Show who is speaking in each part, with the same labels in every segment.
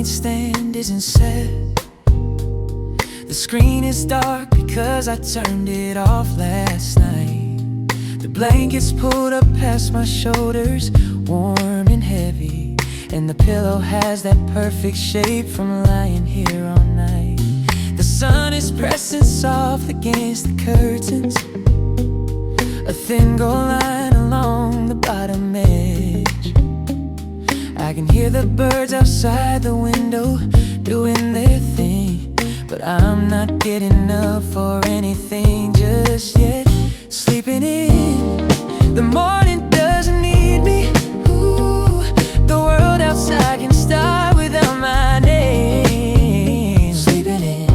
Speaker 1: nightstand isn't set. The screen is dark because I turned it off last night. The blankets pulled up past my shoulders, warm and heavy, and the pillow has that perfect shape from lying here all night. The sun is pressing soft against the curtains, a thin gold line along the bottom edge. I can hear the birds outside the window doing their thing, but I'm not getting up for anything just yet. Sleeping in, the morning doesn't need me. Ooh, the world outside can start without my name. Sleeping in,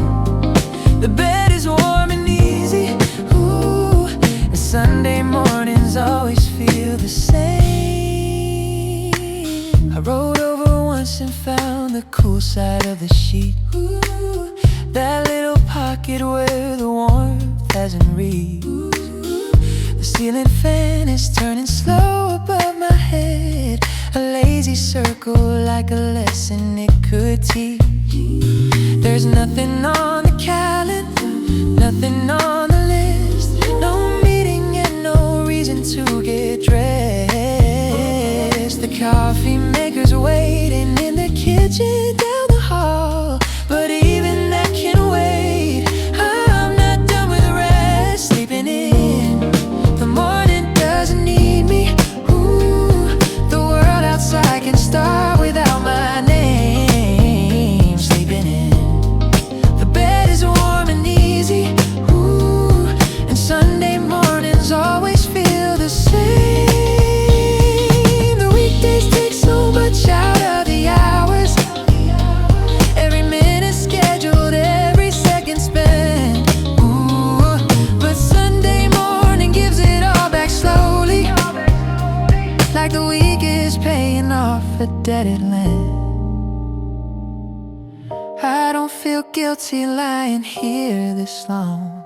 Speaker 1: the bed is warm and easy. Ooh, and Sunday mornings always feel the same. I rolled over once and found the cool side of the sheet. Ooh, that little pocket where the warmth hasn't reached. The ceiling fan is turning slow above my head, a lazy circle like a lesson it could teach. There's nothing on the calendar, nothing on the list, no meeting and no reason to get dressed. The coffee maker's waiting in the kitchen down the hall, but even that can wait. I'm not done with rest. Sleeping in, the morning doesn't need me. Ooh, the world outside can start without my name. Sleeping in, the bed is warm and easy. Ooh, and Sunday mornings always feel the same. The weekdays take so much out of the hours, every minute scheduled, every second spent. Ooh, but Sunday morning gives it all back slowly, like the week is paying off a debt it lent. I don't feel guilty lying here this long.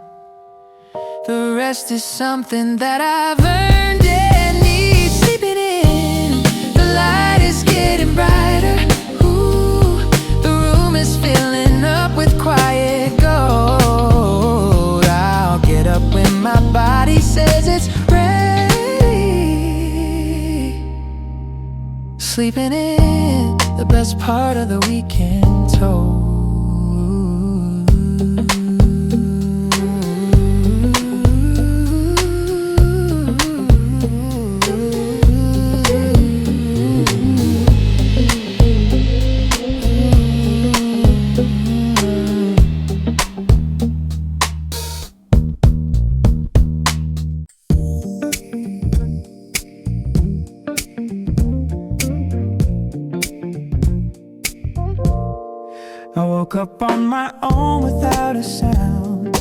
Speaker 1: The rest is something that I've earned and need. Sleeping in, the light is getting brighter. Ooh, the room is filling up with quiet gold. I'll get up when my body says it's ready. Sleeping in, the best part of the weekend told.
Speaker 2: I woke up on my own without a sound,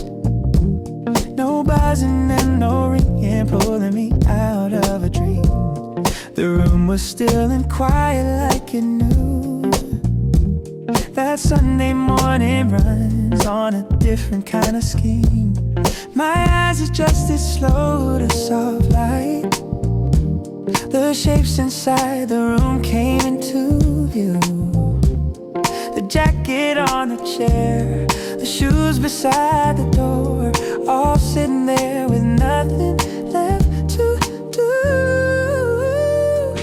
Speaker 2: no buzzing and no ringing pulling me out of a dream. The room was still and quiet like it knew that Sunday morning runs on a different kind of scheme. My eyes adjusted slow to soft light. The shapes inside the room came into view. The jacket on the chair, the shoes beside the door, all sitting there with nothing left to do.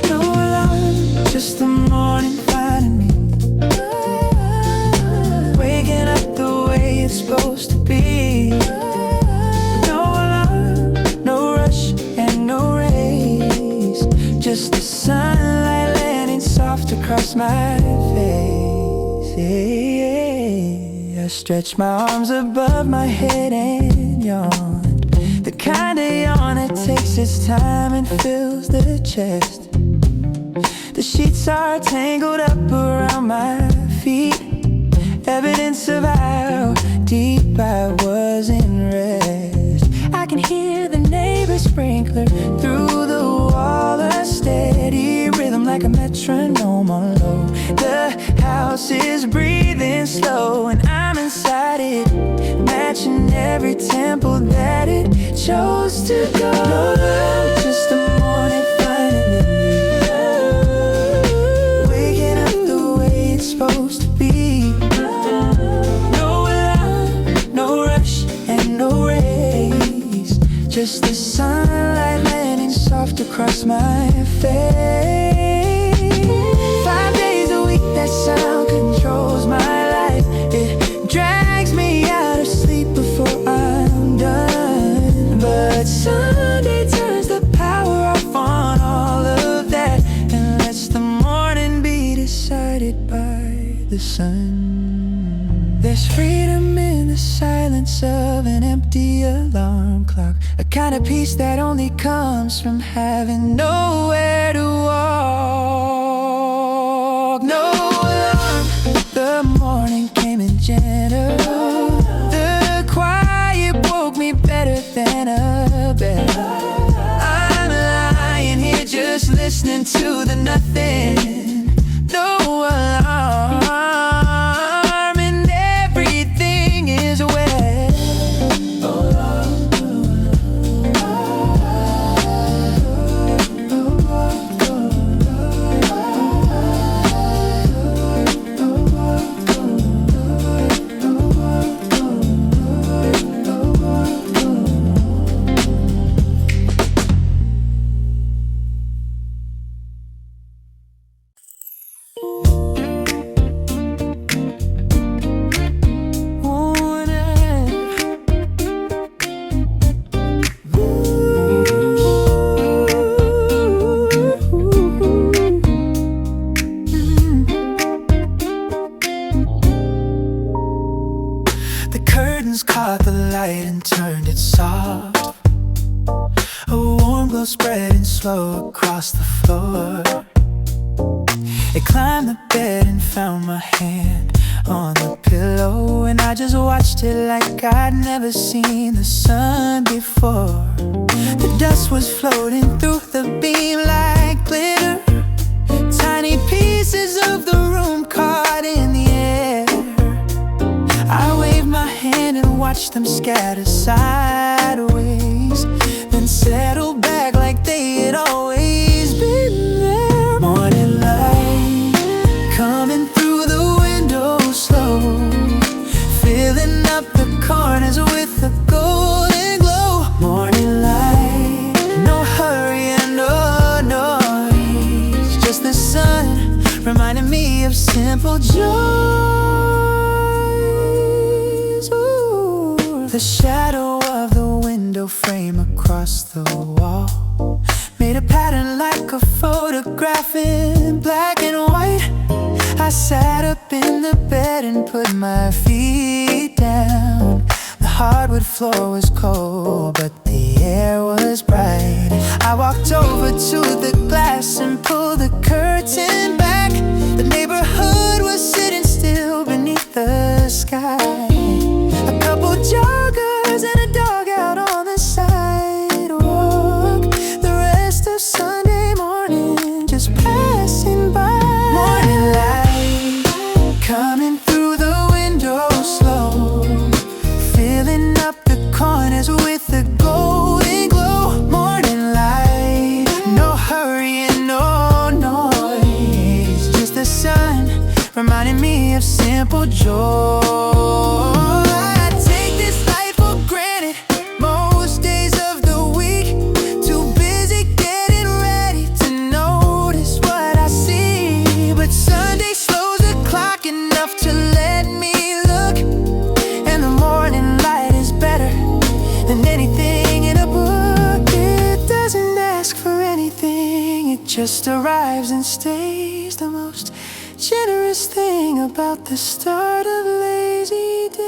Speaker 2: No alarm, just the morning finding me, waking up the way it's supposed to be. No alarm, no rush and no race, just the sunlight landing soft across my face. I stretched my arms above my head and yawned, the kind of yawn that takes its time and fills the chest. The sheets are tangled up around my feet, evidence of how deep I was in rest. I can hear the neighbor's sprinkler through the wall, a steady rhythm like a metronome on low. The house is breathing slow and I'm inside it, matching every tempo that it chose to go. No, just the morning finding me, waking up the way it's supposed to be. across my face. 5 days a week, that sound controls my life. It drags me out of sleep before I'm done. But Sunday turns the power off on all of that and lets the morning be decided by the sun. There's freedom in the silence of an empty alarm clock, a kind of peace that only comes from having nowhere to walk. No alarm, the morning came in gentle. The quiet woke me better than a bed. I'm lying here just listening to the nothing. No alarm. Caught the light and turned it soft. A warm glow spreading slow across the floor. It climbed the bed and found my hand on the pillow, and I just watched it like I'd never seen the sun before. The dust was floating through the beam like glitter, tiny pieces of the room caught in the air. I waved my hand and watched them scatter sideways, then settle back like they had always been there. Morning light coming through the window slow, filling up the corners with a golden glow. Morning light, no hurry and no noise, just the sun reminding me of simple joy. The shadow of the window frame across the wall made a pattern like a photograph in black and white. I sat up in the bed and put my feet down. The hardwood floor was cold, but the air was bright. I walked over to the glass and pulled the curtain back. The neighborhood was sitting still beneath the sky. A couple joggers and a dog out on the sidewalk. The rest of Sunday morning just passing by. Morning light coming through the window slow, filling up the corners with a golden glow. Morning light, no hurry and no noise, just the sun reminding me of simple joy. Just arrives and stays, the most generous thing about the start of lazy days.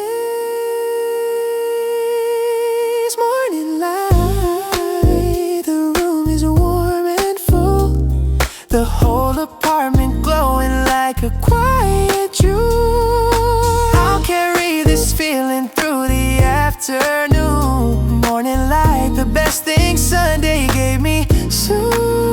Speaker 2: Morning light, the room is warm and full, the whole apartment glowing like a quiet jewel. I'll carry this feeling through the afternoon. Morning light, the best thing Sunday gave me soon.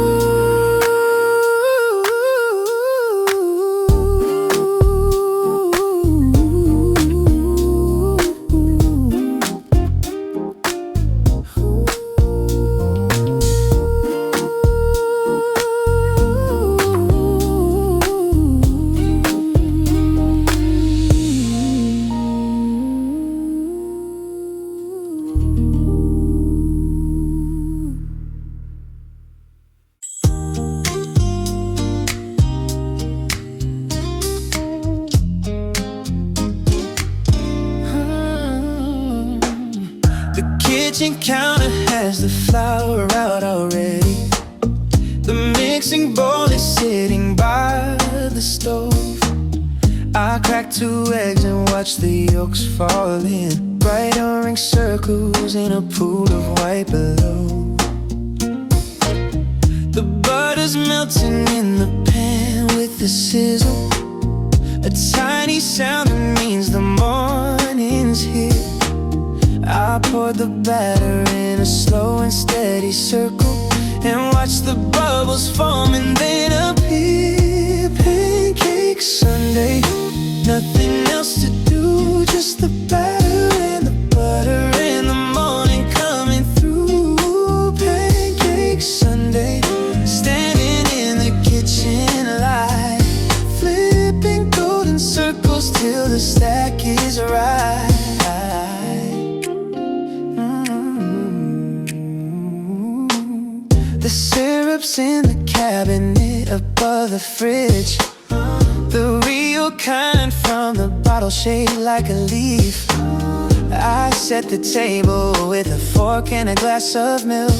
Speaker 2: missing bowl is sitting by the stove. I crack 2 eggs and watch the yolks fall in bright orange circles in a pool of white below. The butter's melting in the pan with the sizzle, a tiny sound that means the morning's here. I poured the batter in a slow and steady circle and watch the bubbles form and then appear. Pancake Sunday, nothing else to do, just the batter and the butter in the morning coming through. Pancake Sunday, standing in the kitchen light, flipping golden circles till the stack is right. The syrup's in the cabinet above the fridge, the real kind from the bottle shaped like a leaf. I set the table with a fork and a glass of milk,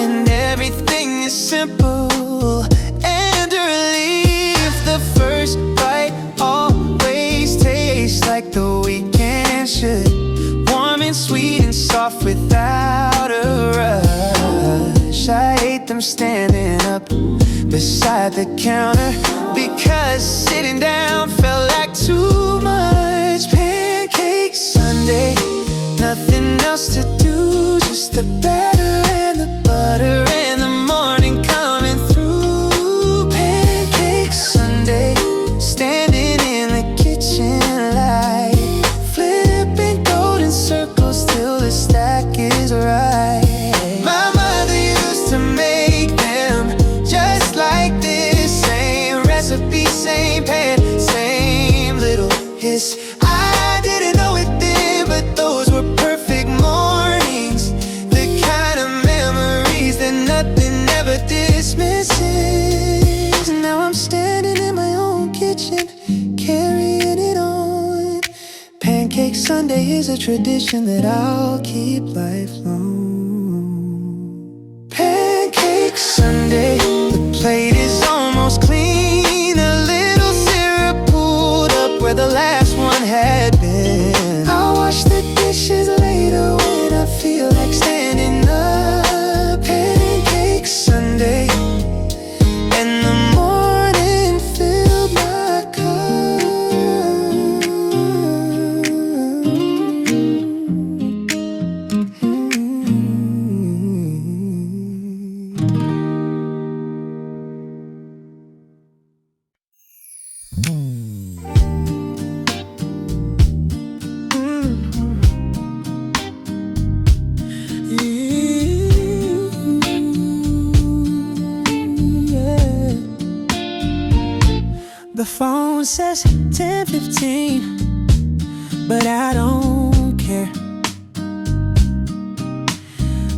Speaker 2: and everything is simple and a relief. The first bite always tastes like the weekend should, warm and sweet and soft without a rush. I ate them standing up beside the counter because sitting down felt like too much. Pancake Sunday, nothing else to do, just the batter and the butter and the morning coming through. Pancake Sunday, standing in the kitchen light, flipping golden circles till the stack is right. My mother used to make them just like this, same recipe, same pan, same little hiss. I didn't know it then, but those were perfect mornings, the kind of memories that nothing ever dismisses. Now I'm standing in my own kitchen, carrying it on. Pancake Sunday is a tradition that I'll keep lifelong. Pancake Sunday, the plate is almost clean, a little syrup pulled up where the last one had been. I'll wash the dishes later when I feel like standing up. Pancake Sunday, and the morning filled my cup. The phone says 10:15, but I don't care.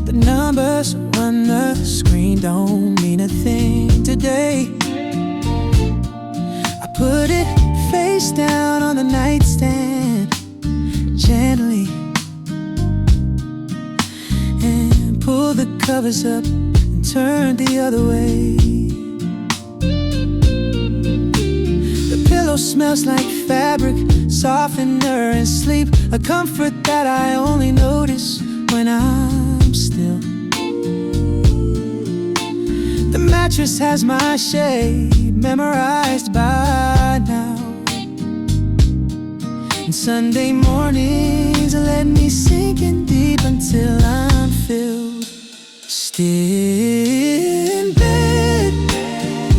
Speaker 2: The numbers on the screen don't mean a thing today. I put it face down on the nightstand, gently, and pull the covers up and turn the other way. Smells like fabric, softener and sleep, a comfort that I only notice when I'm still. The mattress has my shade memorized by now, and Sunday mornings let me sink in deep until I'm filled. Still in bed,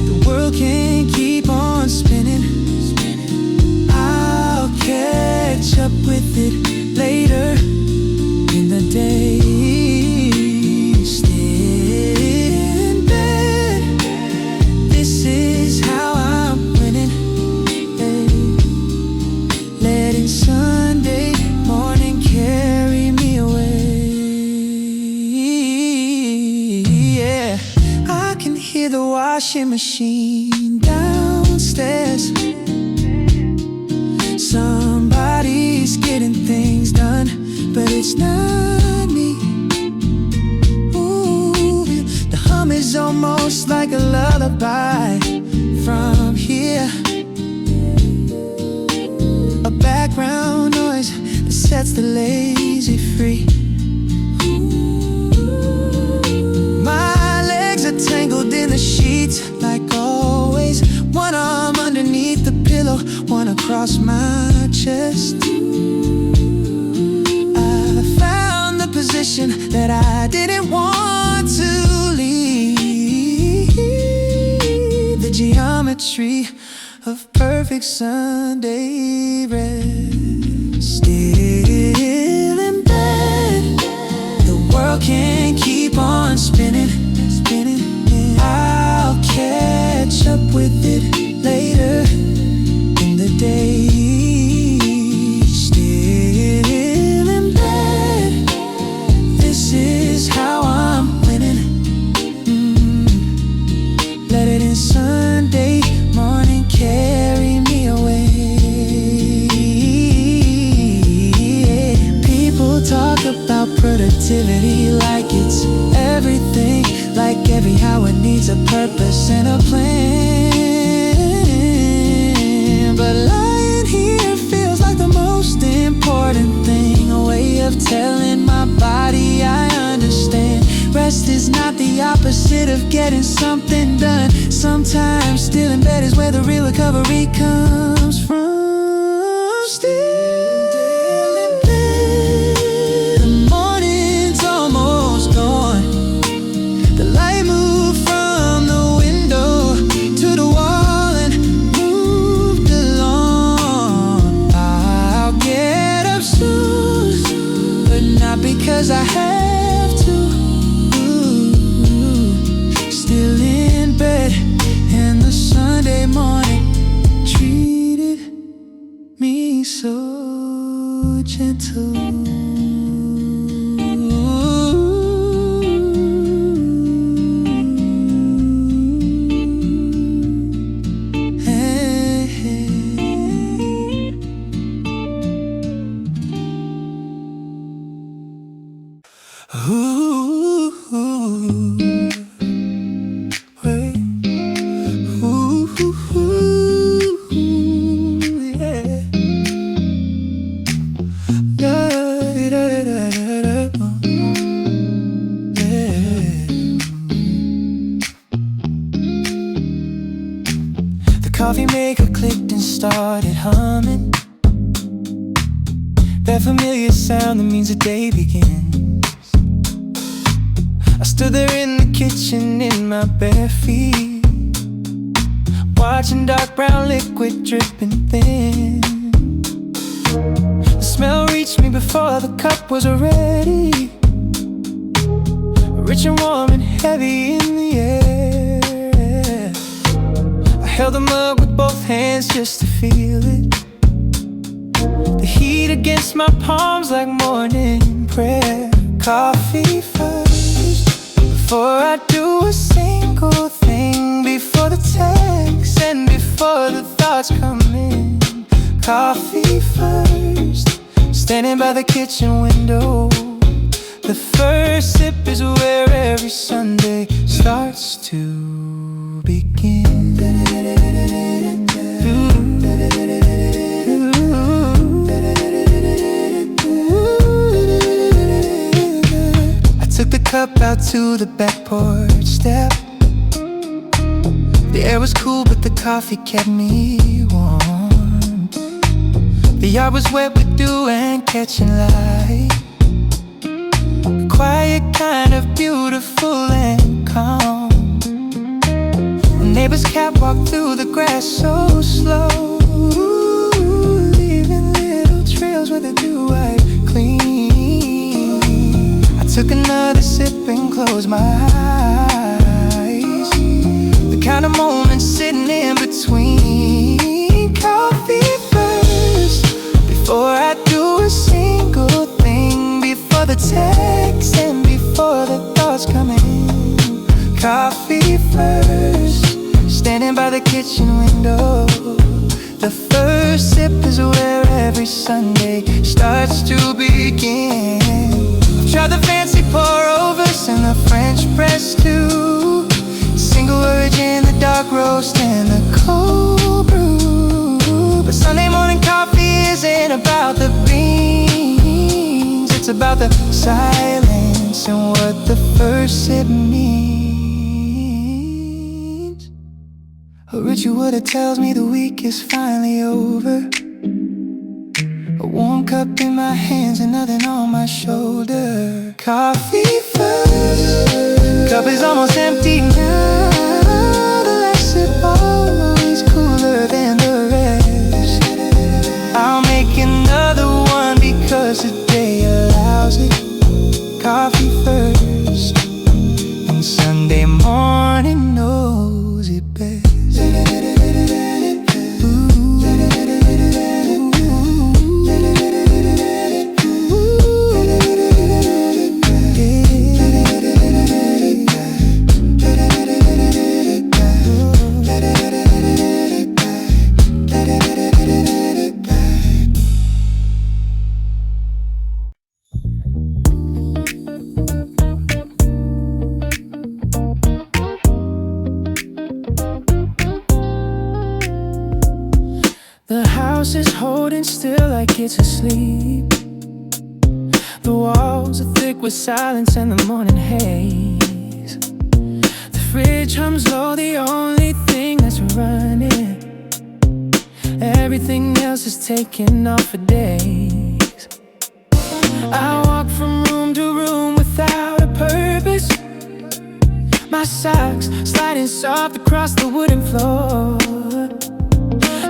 Speaker 2: the world can't keep on spinning. Catch up with it later in the day. Still in bed, this is how I'm winning. Hey. Letting Sunday morning carry me away. Yeah, I can hear the washing machine downstairs. Somebody's getting things done, but it's not me. Ooh, the hum is on almost like a lullaby. From here, a background noise that sets the lazy free. My legs are tangled in the sheets like always. One arm underneath the pillow, one across my chest. I found the position that I didn't want to leave. The geometry of perfect Sunday rest. Still in bed, the world can't keep on spinning, spinning. I'll catch up with it later in the day. Still in bed, this is how I'm winning. Let it in Sunday morning carry me away. People talk about productivity like it's everything, like every hour needs a purpose and a plan. But lying here feels like the most important thing, a way of telling my body I understand. Rest is not the opposite of getting something done. Sometimes still in bed is where the real recovery comes from. Still in bed, the morning's almost gone. The light moved from the window to the wall and moved along. I'll get up soon, but not because I have to. Still in bed, and the Sunday morning treated me so gentle. Hey, hey. Ooh, wait. Ooh, yeah. Da, da, da, da, da. Yeah. The coffee maker clicked and started humming. That familiar sound that means the day begins. I stood there in the kitchen in my bare feet, watching dark brown liquid dripping thin. The smell reached me before the cup was ready, rich and warm and heavy in the air. I held the mug with both hands just to feel it, the heat against my palms like morning prayer. Coffee first, before I do a single thing, before the text and before the thoughts come in. Coffee first, standing by the kitchen window. The first sip is where every Sunday starts to begin. I took the cup out to the back porch step. The air was cool, but the coffee kept me warm. The yard was wet with dew and catching light, a quiet kind of beautiful and calm. The neighbor's cat walked through the grass so slow, leaving little trails where the dew wipe clean. I took another sip and closed my eyes, the kind of moment sitting in between. Coffee first, before I do a single thing, before the text and before the thoughts come in. Coffee first, standing by the kitchen window. The first sip is where every Sunday starts to begin. I've tried the fancy pour-overs and the French press too, silence and what the first sip means. A ritual that tells me the week is finally over. A warm cup in my hands and nothing on my shoulder. Coffee first, cup is almost empty now. The last sip always cooler than the rest. I'll make another one because the day allows it. Coffee first, and Sunday morning knows it best.
Speaker 1: The house is holding still like it's asleep. The walls are thick with silence and the morning haze. The fridge hums low, the only thing that's running. Everything else is taking off for days. I walk from room to room without a purpose. My socks sliding soft across the wooden floor.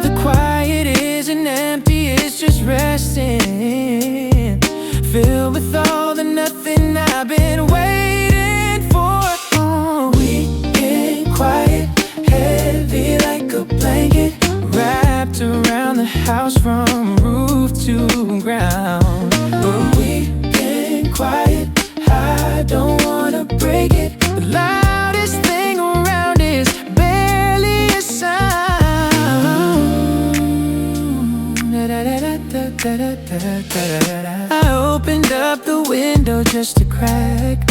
Speaker 1: The quiet isn't empty, it's just resting, filled with all the nothing I've been waiting for. Oh, weekend quiet, heavy like a blanket, wrapped around the house from roof to ground. But weekend quiet, I don't wanna break it. The loudest thing around is barely a sound. I opened up the window just a crack.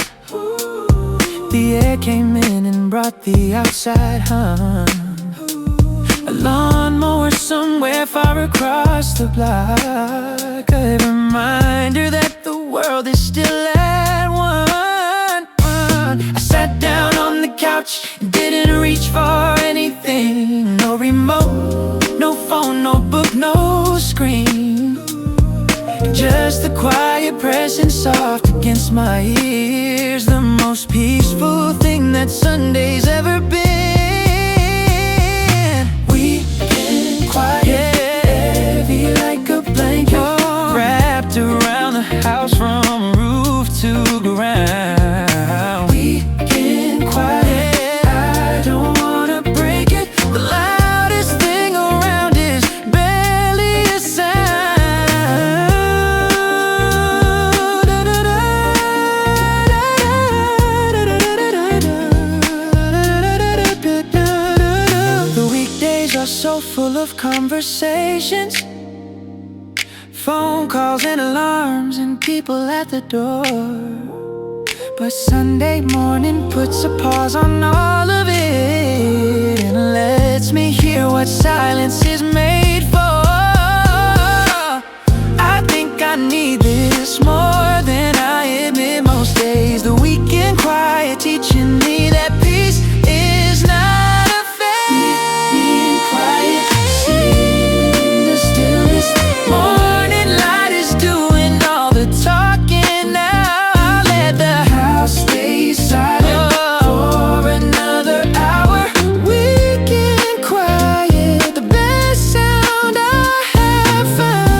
Speaker 1: The air came in and brought the outside hum. A lawnmower somewhere far across the block. A reminder that the world is still at one. I sat down on the couch and didn't reach for anything. No remote, no phone, no book, no screen. Just the quiet pressing soft against my ears. The most peaceful thing that Sunday's ever been. Weekend quiet, heavy like a blanket, wrapped around the house from roof to ground. Weekend quiet, I don't wanna break it. The loudest thing around is barely a sound. The weekdays are so full of conversations, phone calls and alarms and people at the door. But Sunday morning puts a pause on all of it and lets me hear what silence is made for. I think I need this more than I admit most days. The weekend quiet teaching me that peace is not a phase. Quiet, sitting in the stillness. Morning light is doing all the talking now. I'll let the house stay silent for another hour. Weekend quiet, the best sound I have found.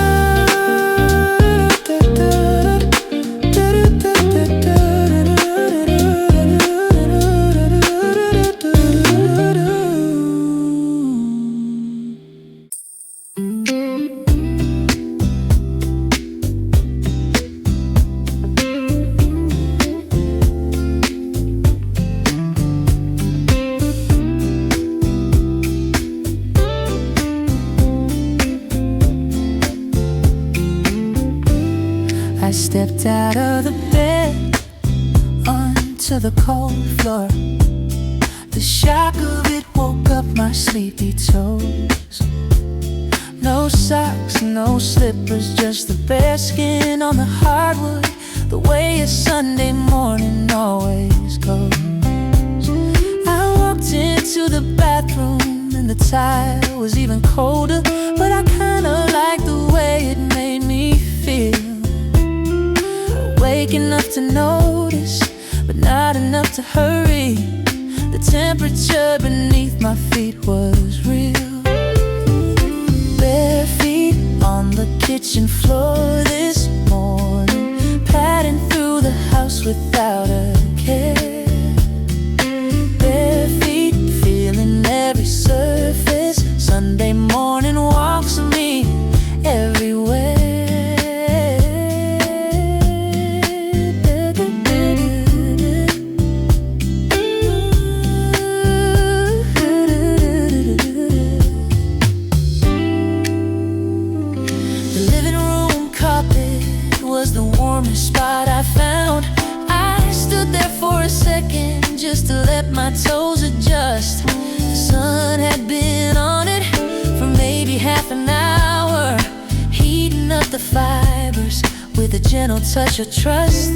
Speaker 1: I stepped out of the bed onto the cold floor. The shock of it woke up my sleepy toes. No socks, no slippers, just the bare skin on the hardwood. the way a Sunday morning always goes. I walked into the bathroom and the tile was even colder, but I kinda liked the way it made me feel. Awake enough to notice, but not enough to hurry. The temperature beneath my feet was real. Bare feet on the kitchen floor this morning, padding through the house without a care. Bare feet, feeling every surface. Sunday morning walks with me everywhere. The warmest spot I found. I stood there for a second just to let my toes adjust. The sun had been on it for maybe half an hour, heating up the fibers with a gentle touch of trust.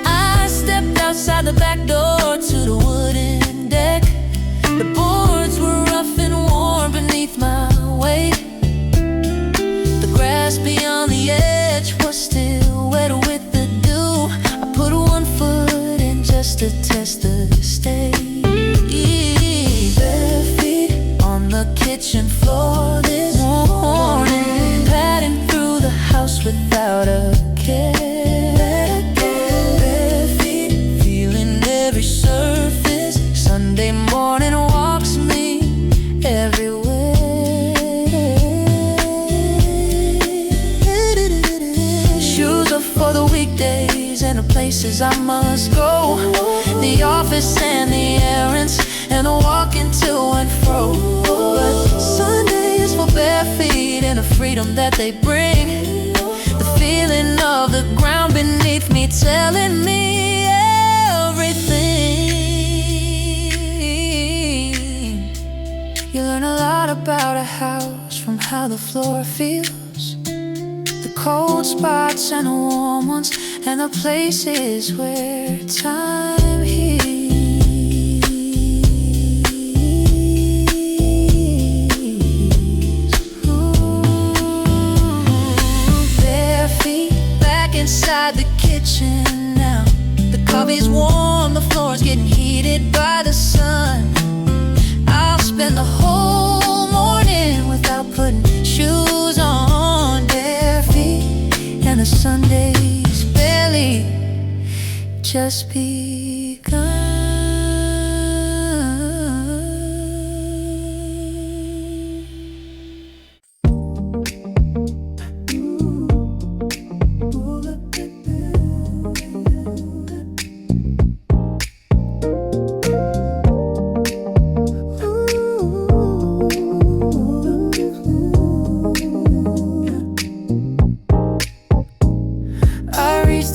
Speaker 1: I stepped outside the back door to the wooden deck. The boards were rough and warm beneath my weight. The grass beyond the edge was still wet with the dew. I put one foot in just to test the state. Bare feet on the kitchen floor this morning, padding through the house without a care. Bare feet, feeling every surface. Sunday morning walks me everywhere. For the weekdays and the places I must go, the office and the errands, and the walking to and fro. But Sunday is for bare feet and the freedom that they bring. The feeling of the ground beneath me telling me everything. You learn a lot about a house from how the floor feels, cold spots and the warm ones, and the places where time heals. Bare feet back inside the kitchen now. The coffee's warm, the floor's getting heated by the sun. I'll spend the whole morning without putting shoes on. And the Sunday's barely just begun.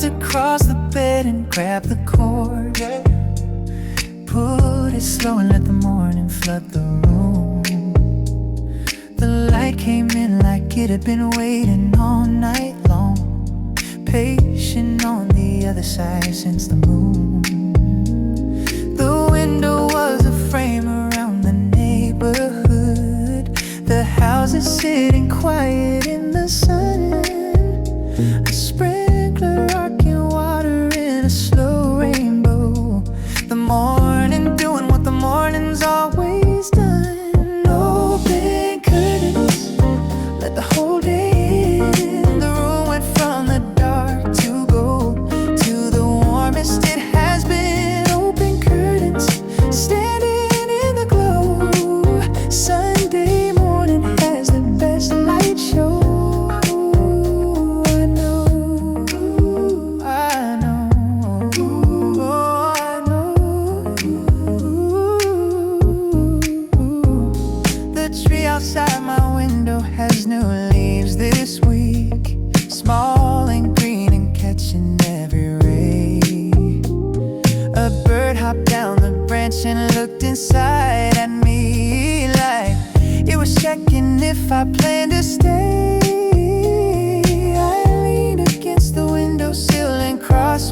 Speaker 1: Across the bed and grab the cord, put it slow and let the morning flood the room. The light came in like it had been waiting all night long, patient on the other side since the moon. The window was a frame around the neighborhood, the houses sitting quiet in the sun. A sprinkler rocking water in a slow rainbow. The morning doing what the morning's always done. Open curtains, let the whole day in. The room went from the dark to gold, to the warmest it has been. Open curtains, standing in the glow. Sunday morning has the best light show. Outside my window has new leaves this week, small and green and catching every ray. A bird hopped down the branch and looked inside at me like it was checking if I planned to stay. I leaned against the windowsill and crossed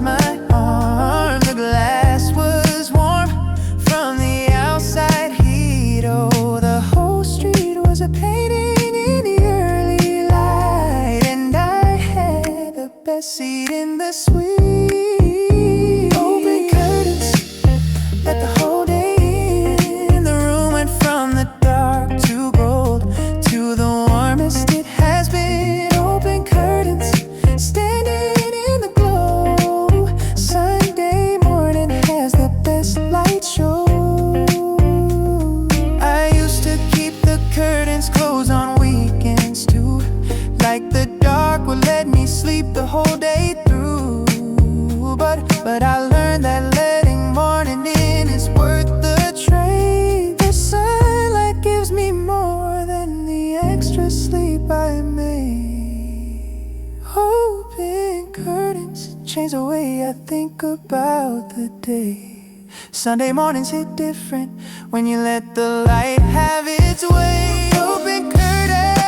Speaker 2: I think about the day. Sunday mornings hit different when you let the light have its way. Open curtains,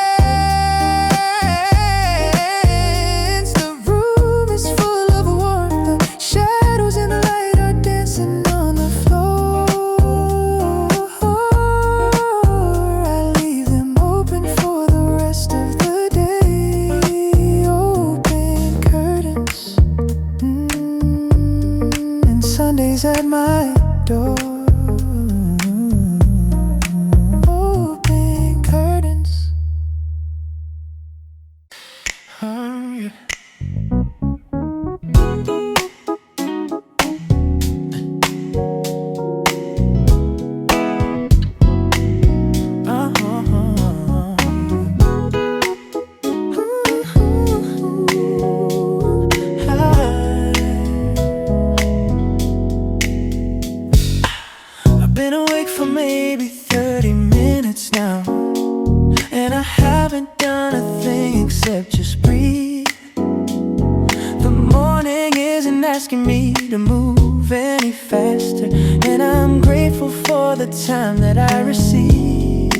Speaker 2: the room is full of warmth. The shadows in the light are dancing on the floor. I leave them open for the rest of the day. Open curtains, and Sundays at my door. Open curtains. Yeah. I've been awake for maybe 30 minutes now, and I haven't done a thing except just breathe. The morning isn't asking me to move any faster, and I'm grateful for the time that I receive.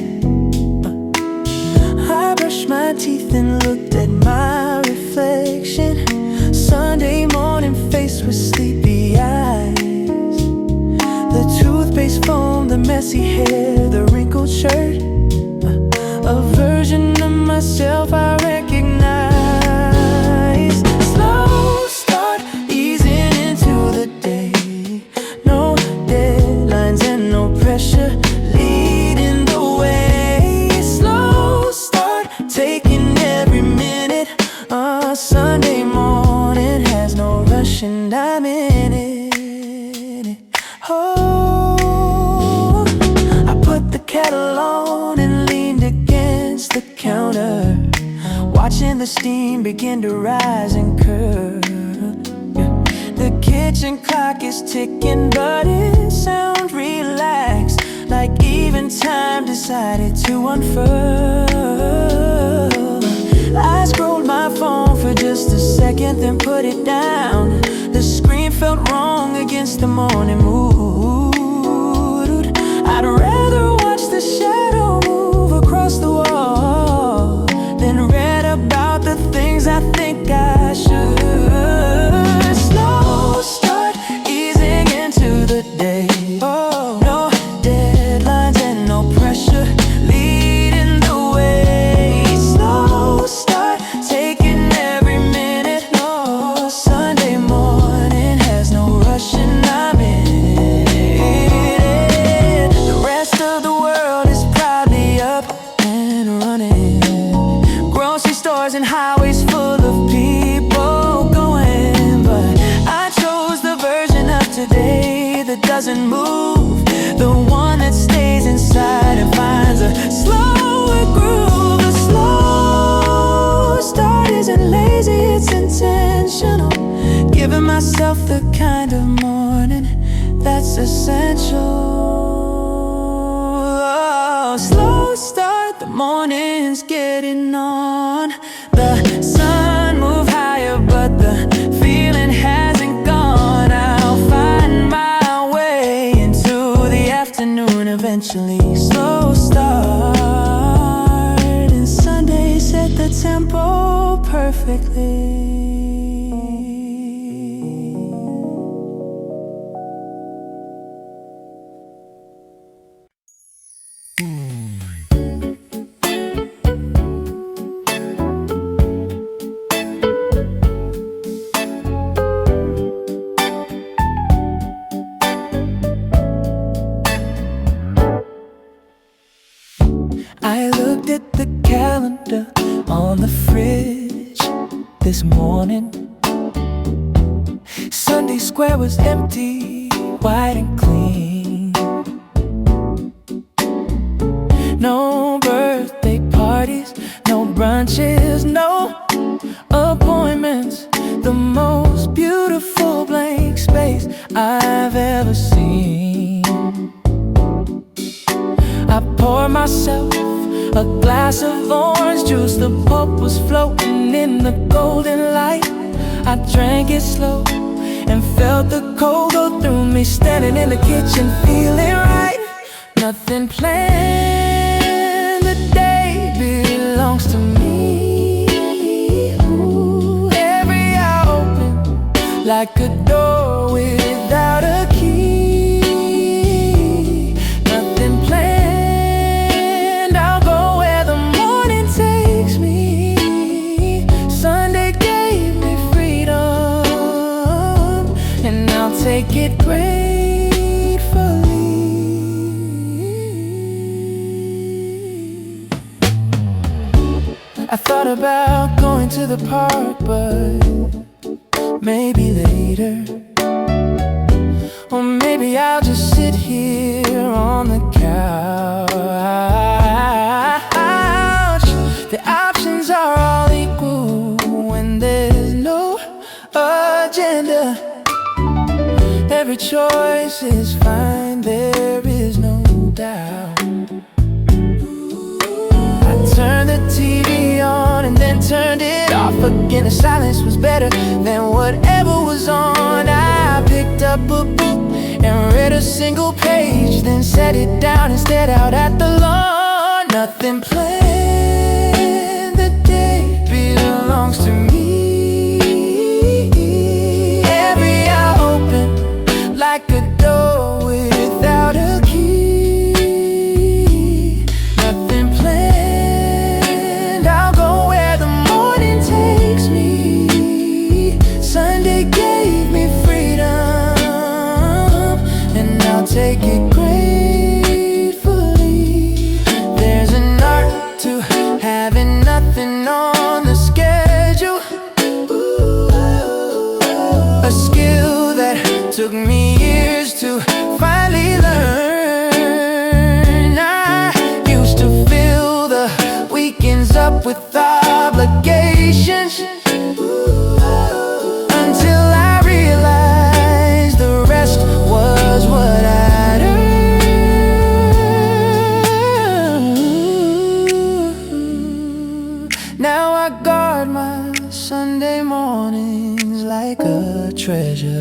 Speaker 2: I brushed my teeth and looked at my reflection. Sunday morning face with sleepy eyes. The toothpaste foam, the messy hair, the wrinkled shirt. A version of myself I recognize. Slow start, easing into the day. No deadlines and no pressure, leading the way. Slow start, taking every minute. Sunday morning has no rush and I'm in it. Oh, I put the kettle on and leaned against the counter, watching the steam begin to rise and curl. The kitchen clock is ticking, but it sounds relaxed, like even time decided to unfurl. I scrolled my phone for just a second, then put it down. The screen felt wrong against the morning mood. I'd rather watch the shadow move across the wall than read about the things I think I should. Slow start, easing into the day. Oh, no deadlines and no pressure, leading the way. Slow start, taking every minute. No, Sunday morning has no rush and I'm in it. The rest of the world is probably up and running. Grocery stores and highways full of people going, but I chose the version of today that doesn't move, the one that stays inside and finds a slower groove. The slow start isn't lazy, it's intentional, giving myself the kind of morning that's essential. Oh, slow start, the morning's getting on. The sun moved higher, but the feeling hasn't gone. I'll find my way into the afternoon eventually. Slow start, and Sunday set the tempo perfectly. I looked at the calendar on the fridge this morning. Sunday Square was empty, white and clean. No birthday parties, no brunches, no appointments. The most beautiful blank space I've ever seen. I poured myself a glass of orange juice. The pulp was floating in the golden light. I drank it slow
Speaker 1: and felt the cold go through me. Standing in the kitchen feeling right, nothing planned, the day belongs to me. Ooh, every hour open like a door without a key. Nothing planned, I'll go where the morning takes me. Sunday gave me freedom, and I'll take it gratefully. I thought about going to the park, but maybe later. Or maybe I'll just sit here on the couch. The options are all equal when there's no agenda. Every choice is fine, there is no doubt. I turned the TV on and then turned it off again. The silence was better than whatever was on. I picked up a book and read a single page, then set it down and stared out at the lawn. Nothing planned, the day belongs to me. Every hour open like a door without a key. Nothing planned, I'll go where the morning takes me. Sunday gave me freedom, and I'll take it gratefully. There's an art to having nothing on the schedule, a skill that took me years to finally learn. I used to fill the weekends up with obligations, until I realized the rest was what I'd earned. Now I guard my Sunday mornings like a treasure.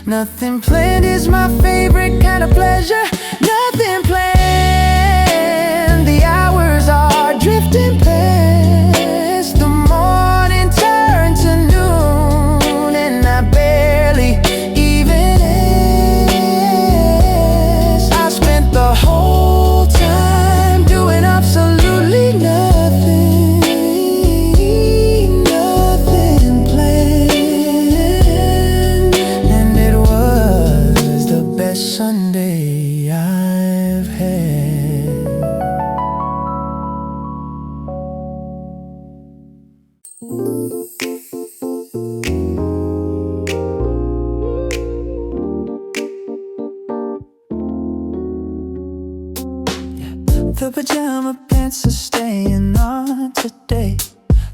Speaker 1: Nothing planned is my favorite kind of pleasure. Nothing planned, the hours are drifting past. The morning turned to noon, and I barely even asked. I spent the whole time doing absolutely nothing. Nothing planned, and it was the best Sunday I've had. The pajama pants are staying on today,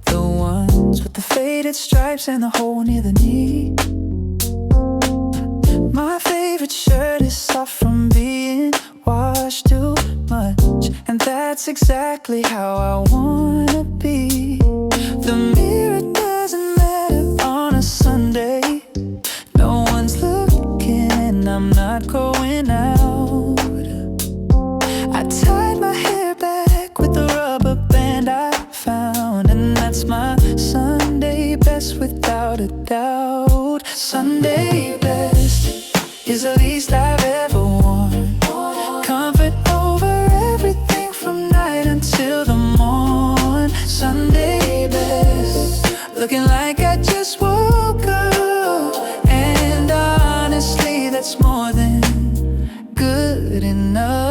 Speaker 1: the ones with the faded stripes and the hole near the knee. My favorite shirt is soft from being washed too much, and that's exactly how I wanna be. The mirror doesn't matter on a Sunday. No one's looking and I'm not going out. I tied my hair back with the rubber band I found, and that's my Sunday best without a doubt. Sunday best is the least I've ever worn. Comfort over everything from night until the morn. Sunday best, looking like I just woke up, and honestly that's more than good enough.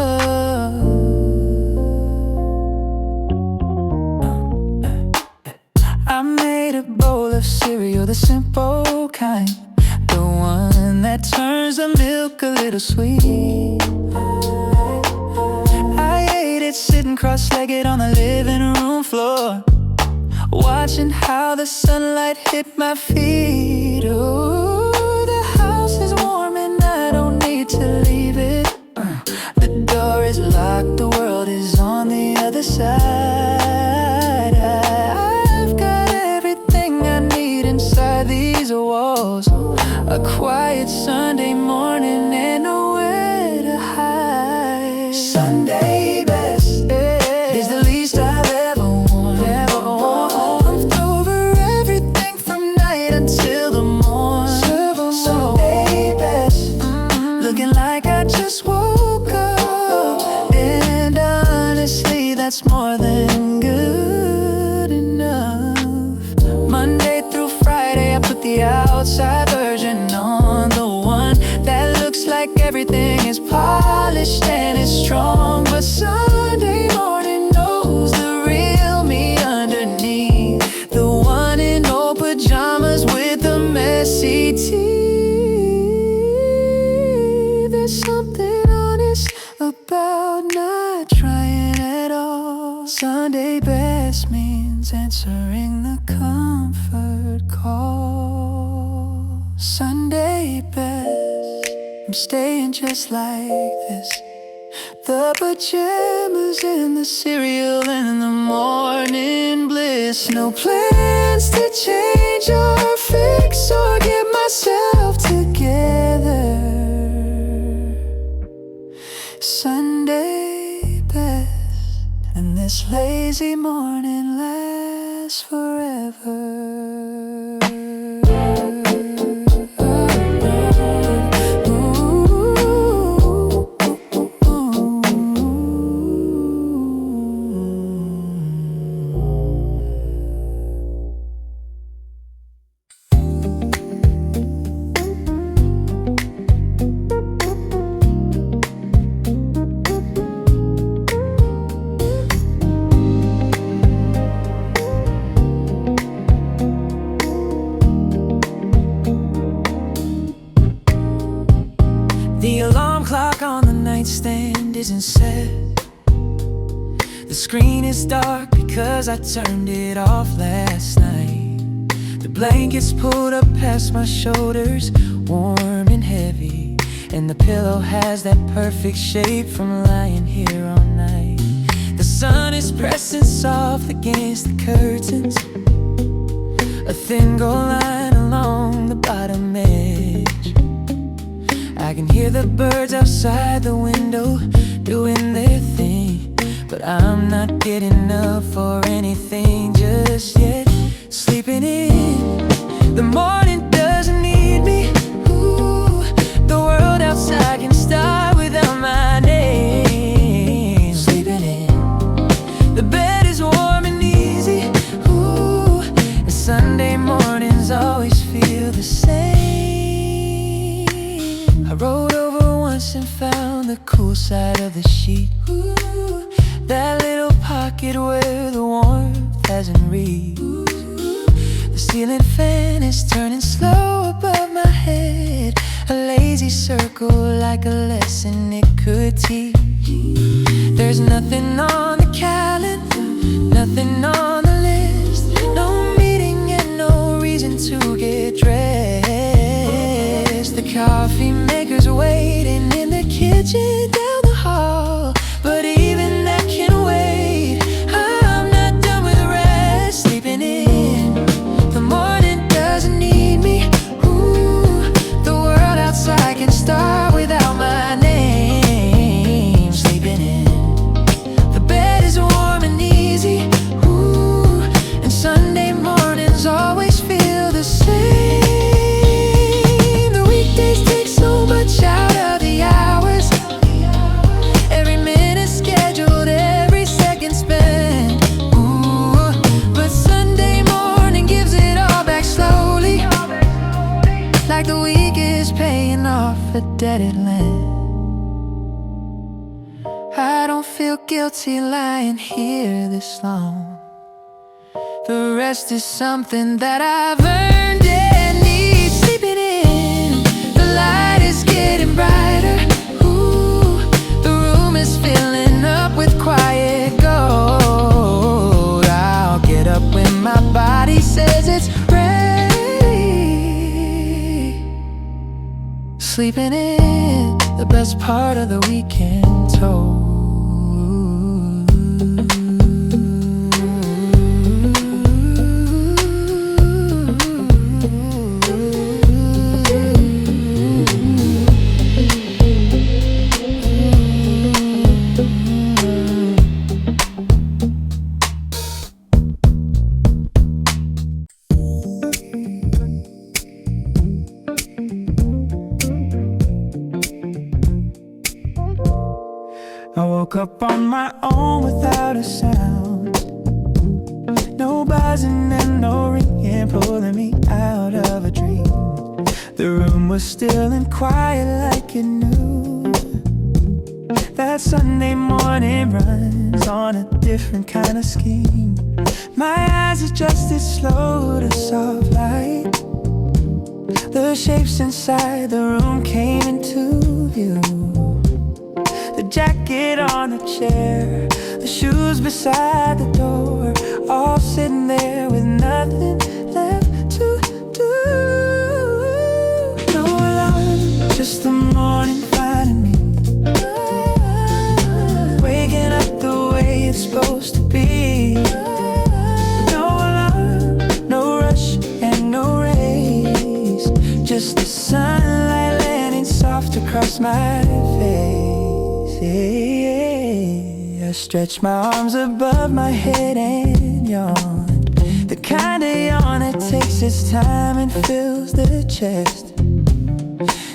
Speaker 1: I made a bowl of cereal, the simple kind, the one that turns the milk a little sweet. I ate it sitting cross-legged on the living room floor, watching how the sunlight hit my feet. Ooh, the house is warm and I don't need to leave it. The door is locked, the world is on the other side. I've got everything I need inside these walls.
Speaker 2: Sunday best is the least I've ever worn. I'm over everything from night until the morn. Sunday best, looking like I just woke up. And honestly, that's more than good enough. Monday through Friday, I put the outside version on, the one that looks like everything is polished and it's strong. But Sunday morning knows the real me underneath, the one in old pajamas with the messy tea. There's something honest about not trying at all. Sunday best means answering the comfort call. Sunday best, I'm staying just like this. The pajamas and the cereal and the morning bliss. No plans to change or fix or get myself together. Sunday best, and this lazy morning lasts forever.
Speaker 1: The alarm clock on the nightstand isn't set. The screen is dark because I turned it off last night. The blankets pulled up past my shoulders, warm and heavy, and the pillow has that perfect shape from lying here all night. The sun is pressing soft against the curtains, a thin gold line along the bottom edge. I can hear the birds outside the window doing their thing, but I'm not getting up for anything just yet. Sleeping in, the morning doesn't need me. Ooh, the world outside can start without my name. Sleeping in, the bed is warm and easy. Ooh, and Sunday mornings always feel the same. I rolled over once and found the cool side of the sheet. Ooh, that little pocket where the warmth hasn't reached. The ceiling fan is turning slow above my head, a lazy circle like a lesson it could teach. There's nothing on the calendar, nothing on the list, no meeting and no reason to get dressed. The coffee maker's waiting in the kitchen down the hall, but even that can wait. I'm not done with the rest. Sleeping in, the morning doesn't need me. Ooh, the world outside can start without my name. Sleeping in, the bed is warm and easy. Ooh, and Sunday mornings always feel the same. The weekdays take so much out of the hours, every minute scheduled, every second spent. Ooh, but Sunday morning gives it all back slowly, like the week is paying off a debt it lent. I don't feel guilty lying here this long. The rest is something that I've earned and need. Sleeping in, the light is getting brighter. Ooh, the room is filling up with quiet gold. I'll get up when my body says it's ready. Sleeping in, the best part of the weekend told.
Speaker 2: woke up on my own without a sound. No buzzing and no ringing, pulling me out of a dream. The room was still and quiet like it knew that Sunday morning runs on a different kind of scheme. My eyes adjusted slow to soft light. The shapes inside the room came into view. The jacket on the chair, the shoes beside the door, all sitting there with nothing left to do. No alarm, just the morning finding me, waking up the way it's supposed to be. No alarm, no rush and no race, just the sunlight landing soft across my face. I stretch my arms above my head and yawn, the kind of yawn that takes its time and fills the chest.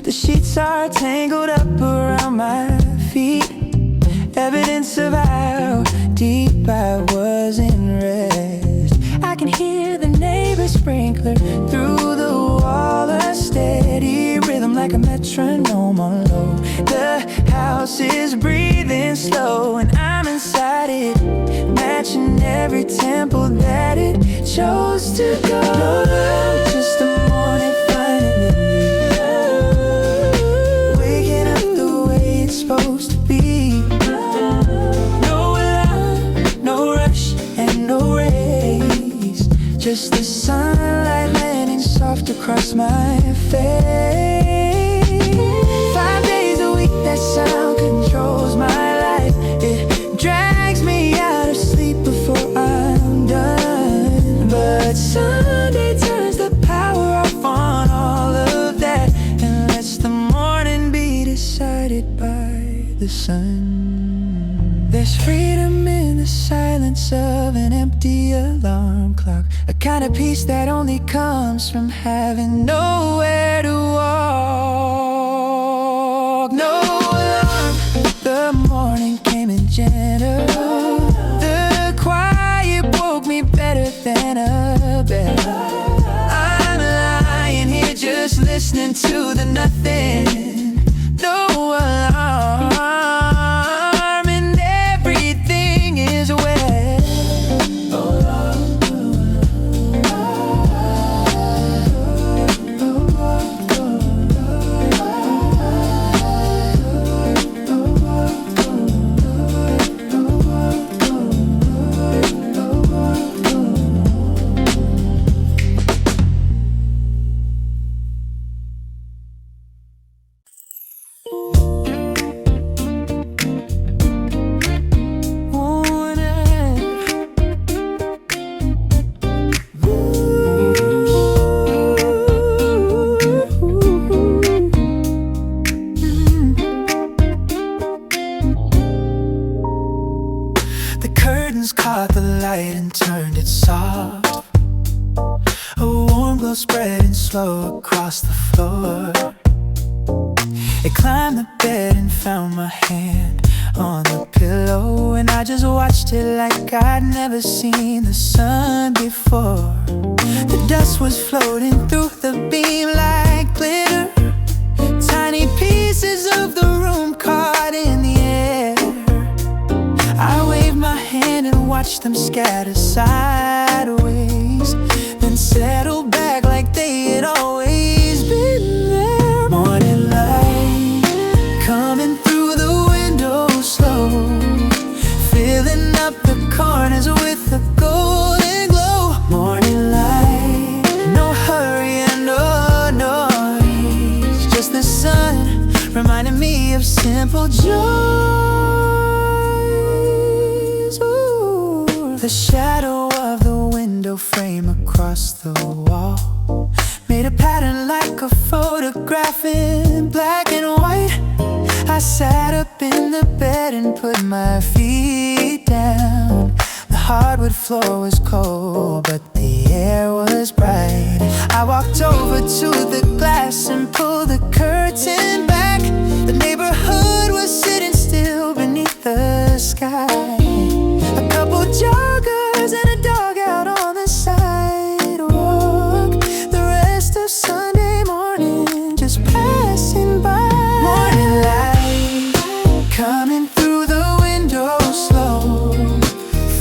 Speaker 2: The sheets are tangled up around my feet, evidence of how deep I was in rest. I can hear the neighbor's sprinkler through the wall, a steady rhythm like a metronome on low. The house is breathing slow and I'm inside it, matching every tempo that it chose to go. No, just the morning finally, waking up the way it's supposed to be. No alarm, no rush and no race, just the sunlight landing soft across my face. 5 days a week, that sound controls my life. It drags me out of sleep before I'm done. But Sunday turns the power off on all of that and lets the morning be decided by the sun. There's freedom in the silence of an empty alarm clock, a kind of peace that only comes from having nowhere to walk. No alarm, the morning came in gentle. The quiet woke me better than a bell. I'm lying here just listening to the nothing. No alarm and everything is well. Caught the light and turned it soft. A warm glow spreading slow across the floor. It climbed the bed and found my hand on the pillow, and I just watched it like I'd never seen the sun before. The dust was floating through the beam like glitter, tiny pieces of the room caught in the air. I waved my hand and watched them scatter sideways, then settle back like they had always been there. Morning light coming through the window slow, filling up the corners with a golden glow. Morning light, no hurry and no noise, just the sun reminding me of simple joy. The shadow of the window frame across the wall made a pattern like a photograph in black and white. I sat up in the bed and put my feet down. The hardwood floor was cold, but the air was bright. I walked over to the glass and pulled the curtain back. The neighborhood was sitting still beneath the coming through the window slow,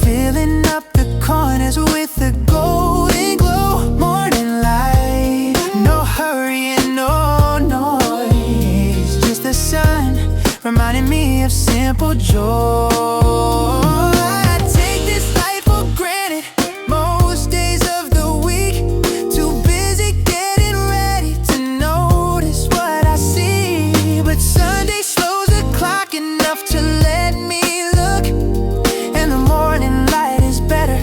Speaker 2: filling up the corners with a golden glow. Morning light, no hurry and no noise, just the sun reminding me of simple joy. I take this life for granted most days of the week, too busy getting ready to notice what I see. But Sunday slows the clock enough to let me look, and the morning light is better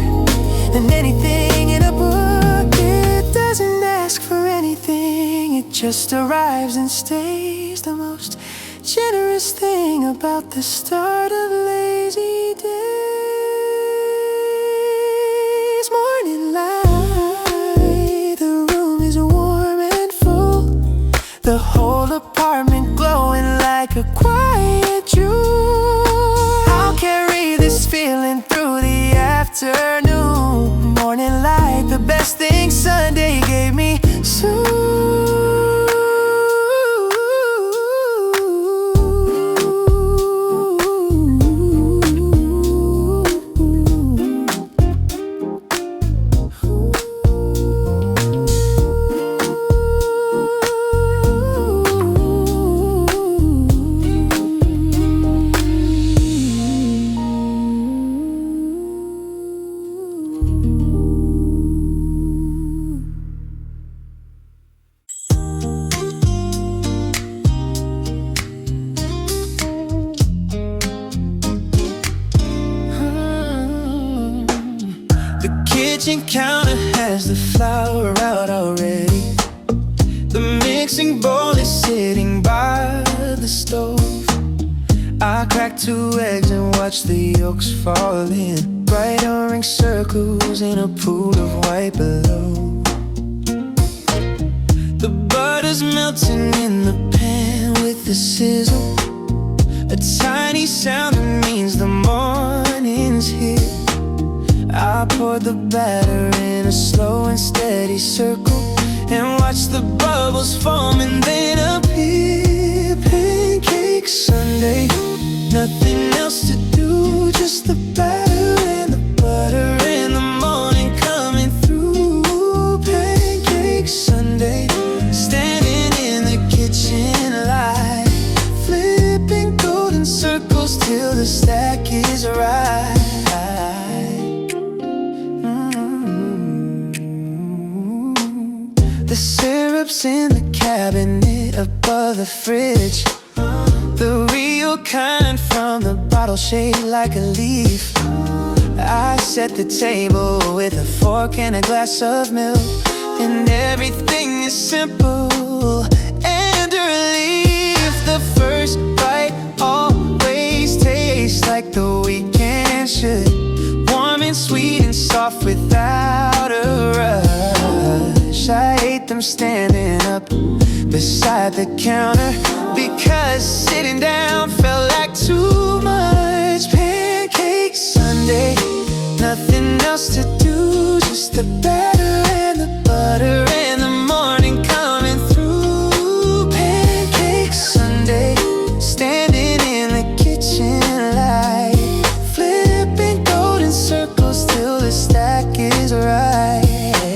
Speaker 2: than anything in a book. It doesn't ask for anything, it just arrives and stays. The most generous thing about the start of lazy days. Morning light, the room is warm and full, the whole apartment glowing like a quiet jewel. I'll carry this feeling through the afternoon. Morning light, the best thing Sunday gave me. Kitchen counter has the flour out already. The mixing bowl is sitting by the stove. I crack 2 eggs and watch the yolks fall in, bright orange circles in a pool of white below. The butter's melting in the pan with the sizzle, a tiny sound that means the morning's here. I poured the batter in a slow and steady circle and watched the bubbles form and then appear. Pancake Sunday, nothing else to do, just the batter and the butter and the morning coming through. Pancake Sunday, standing in the kitchen light, flipping golden circles till the stack is right. The syrup's in the cabinet above the fridge, the real kind from the bottle shaped like a leaf. I set the table with a fork and a glass of milk, and everything is simple and a relief. The first bite always tastes like the weekend should, warm and sweet and soft without a rush. I ate them standing up beside the counter because sitting down felt like too much. Pancake Sunday, nothing else to do, just the batter and the butter and the morning coming through. Pancake Sunday, standing in the kitchen light, flipping golden circles till the stack is right.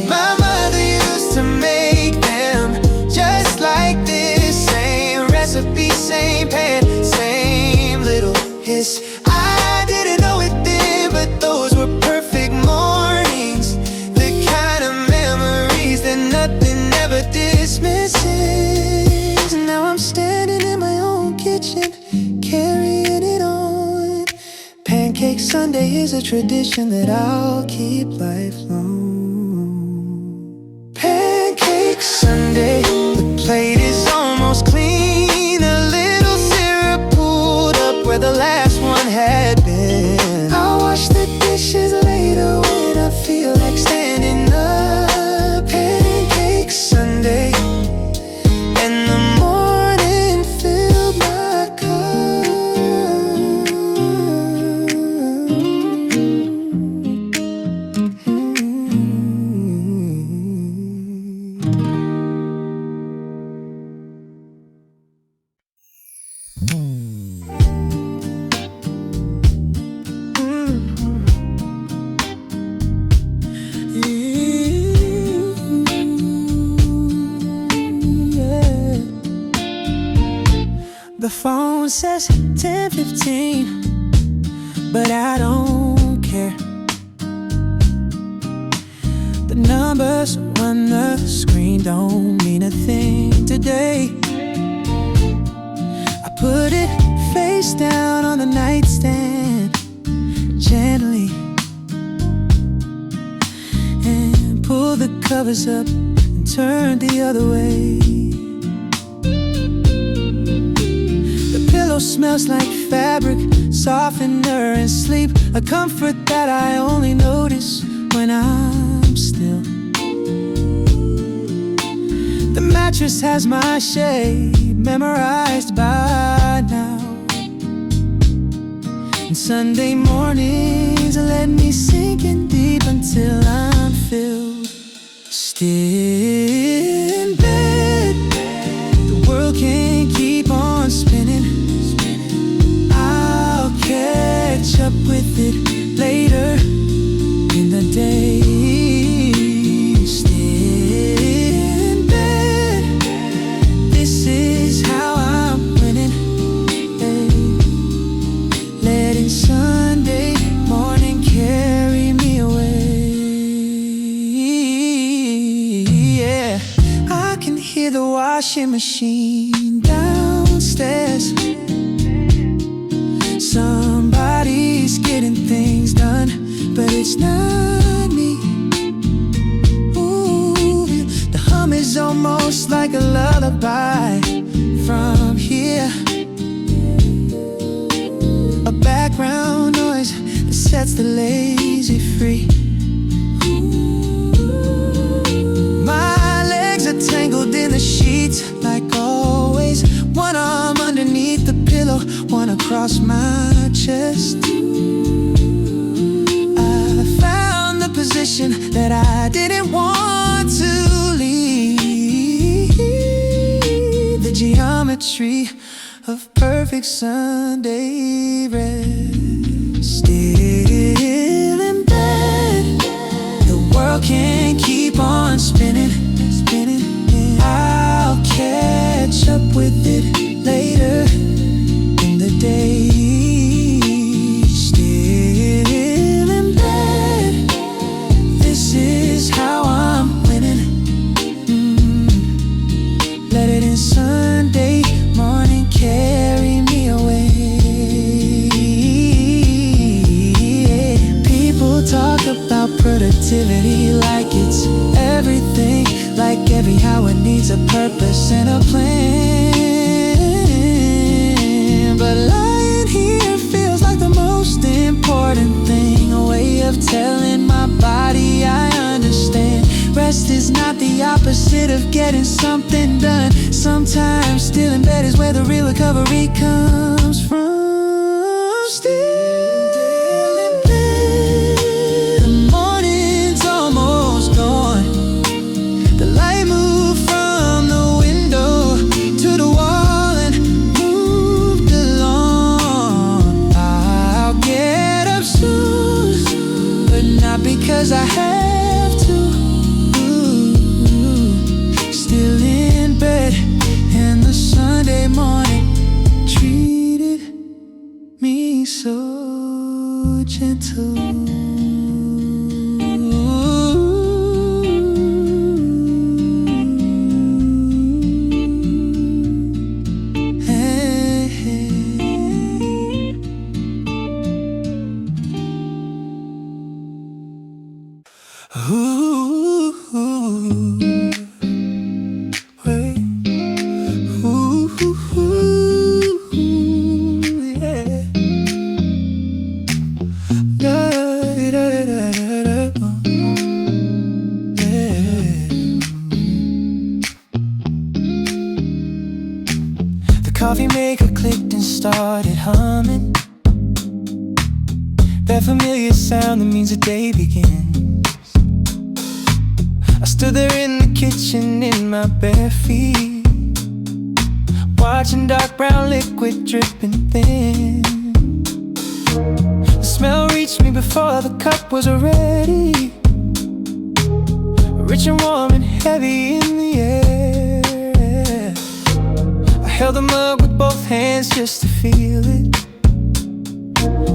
Speaker 2: My mother used to make them just like this, same recipe, same pan, same little hiss. I didn't know it then, but those were perfect mornings, the kind of memories that nothing ever dismisses. Now I'm standing in my own kitchen, carrying it on. Pancake Sunday is a tradition that I'll keep lifelong. Pancake Sunday, the plate is almost clean, a little syrup pulled up where the last one had been. I'll wash the dishes later when I feel like standing up. Pancake Sunday, and the morning filled my cup.
Speaker 1: phone says 10:15, but I don't care. The numbers on the screen don't mean a thing today. I put it face down on the nightstand gently and pull the covers up and turn the other way. The pillow smells like fabric, softener and sleep, a comfort that I only notice when I'm still. The mattress has my shape memorized by now, and Sunday mornings let me sink in deep until I'm filled. Still in bed, the world can't keep on spinning. I'll catch up with it later in the day. Sunday morning carry me away. Yeah, I can hear the washing machine downstairs. Somebody's getting things done, but it's not me. Ooh, the hum is almost like a lullaby from here, a background noise that sets the lazy free. My legs are tangled in the sheets like always, one arm underneath the pillow, one across my chest. I found the position that I didn't want to leave, the geometry of perfect Sunday rest. Still in bed, the world can't keep on spinning. I'll catch up with it later in the day. Still in bed, this is how I'm winning. Let it in Sunday morning carry me away. People talk about productivity like it's everything, like every hour needs a purpose and a plan. But lying here feels like the most important thing, a way of telling my body I understand. Rest is not the opposite of getting something done. Sometimes still in bed is where the real recovery comes from. Still in bed, the morning's almost gone. The light moved from the window to the wall and moved along. I'll get up soon, but not because I have to. Still in bed, and the Sunday morning treated me so gentle. Hey, hey. Ooh, wait. Ooh, yeah. Da, da, da, da, da. Yeah. The coffee maker clicked and started humming, that familiar sound that means the day begins. I stood there in the kitchen in my bare feet, watching dark brown liquid dripping thin. The smell reached me before the cup was ready, rich and warm and heavy in the air. I
Speaker 2: held the mug with both hands just to feel it.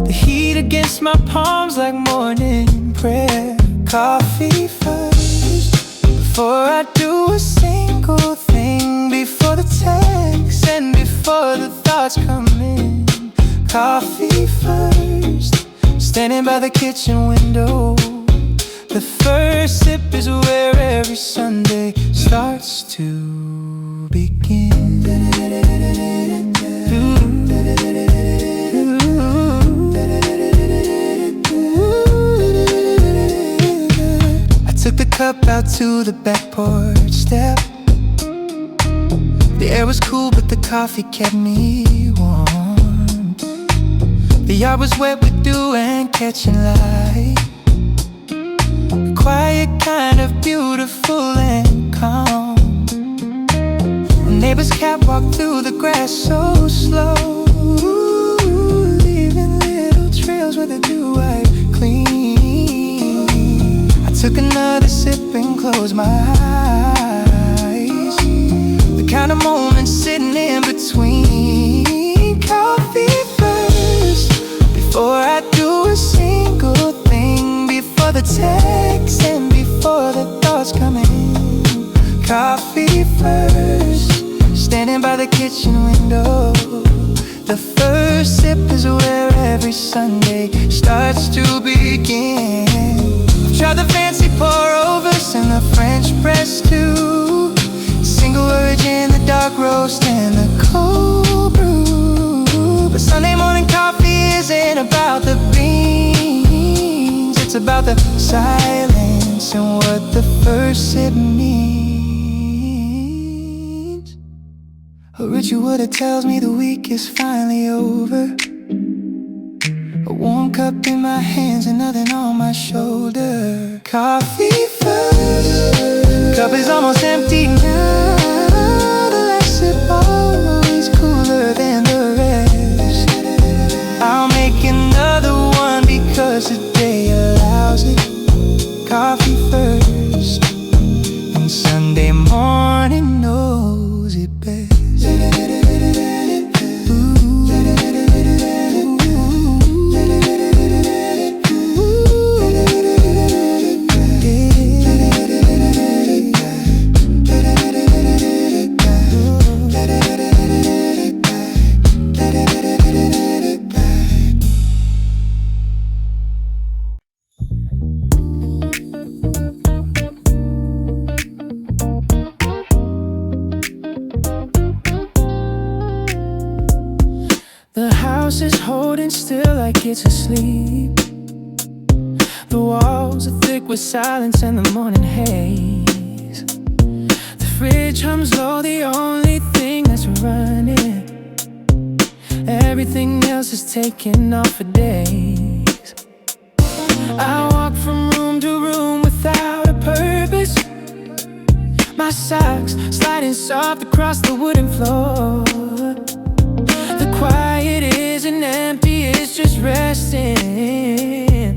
Speaker 2: The heat against my palms like morning prayer. Coffee first, before I do a single thing. Before the text and before the thoughts come in. Coffee first, standing by the kitchen window. The first sip is where every Sunday starts to begin. I took the cup out to the back porch step. The air was cool, but the coffee kept me warm. The yard was wet with dew and catching light. Quiet, kind of beautiful and calm. The neighbor's cat walked through the grass so slow, leaving little trails where the dew-white clean. I took another sip and closed my eyes. The kind of moment sitting in between. Coffee first, before I do a single thing. Before the text and before the thoughts come in. Coffee first, standing by the kitchen window. The first sip is where every Sunday starts to begin. I've tried the fancy pour-overs and the French press too. Single origin, the dark roast and the cold brew. But Sunday morning coffee isn't about the beans. It's about the silence and what the first sip means. A ritual that tells me the week is finally over. A warm cup in my hands and nothing on my shoulder. Coffee first, cup is almost empty now. The last sip always cooler than the rest. I'll make another one because the day allows it. Coffee first, and Sunday morning knows it best. The house is holding still like it's asleep. The walls are thick with silence and the morning haze. The fridge hums low, the only thing that's running. Everything else is taking off for days. I walk from room to room without a purpose. My socks sliding soft across the wooden floor. The quiet isn't empty, it's just resting.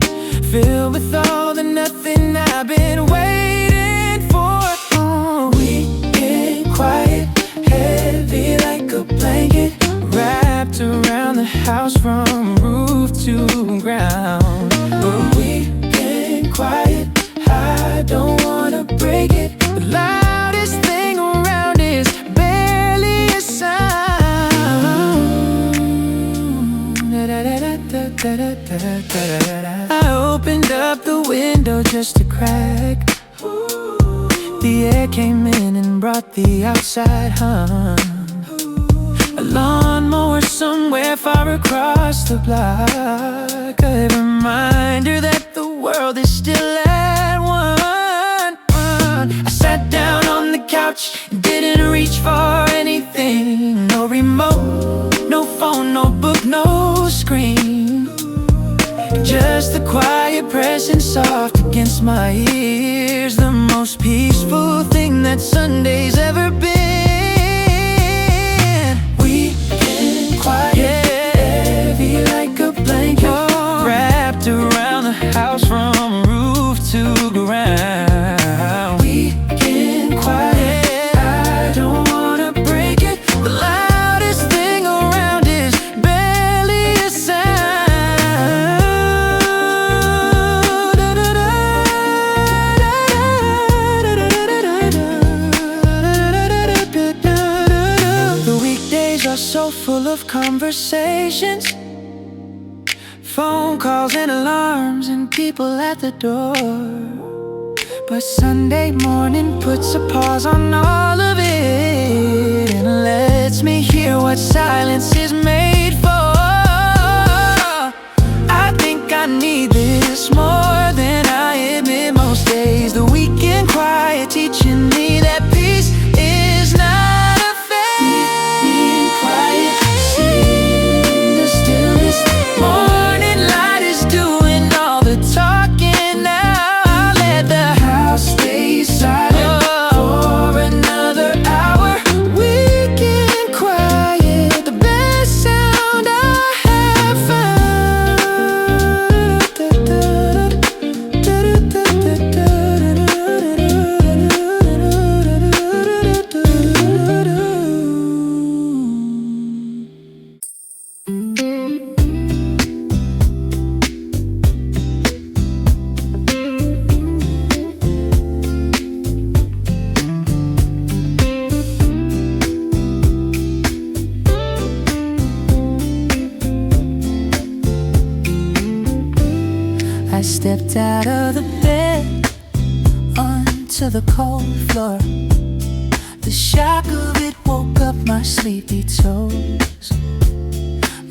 Speaker 2: Filled with all the nothing I've been waiting for. Oh, weekend quiet, heavy like a blanket, wrapped around the house from roof to ground. Oh, weekend quiet, I don't wanna break it. The loudest thing around is barely a sound. I opened up the window just a crack. The air came in and brought the outside hum. A lawnmower somewhere far across the block. A reminder that the world is still at one. I sat down on the couch and didn't reach for anything. No remote, no phone, no book, no screen. Just the quiet pressing soft against my ears. The most peaceful thing that Sunday's ever been. Weekend quiet, heavy like a blanket, wrapped around the house from roof to ground. Weekend quiet, I don't wanna break it. The light of conversations, phone calls and alarms, and people at the door. But Sunday morning puts a pause on all of it and lets me hear what silence is made for. I think I need this more than I admit most days. The weekend quiet teaching me that peace is not a phase. Quiet, see the stillness. Morning light is doing all the talking now. I'll let the house stay silent for another hour. Weekend quiet, the best sound I have found. I stepped out of the bed onto the cold floor. The shock of it woke up my sleepy toes.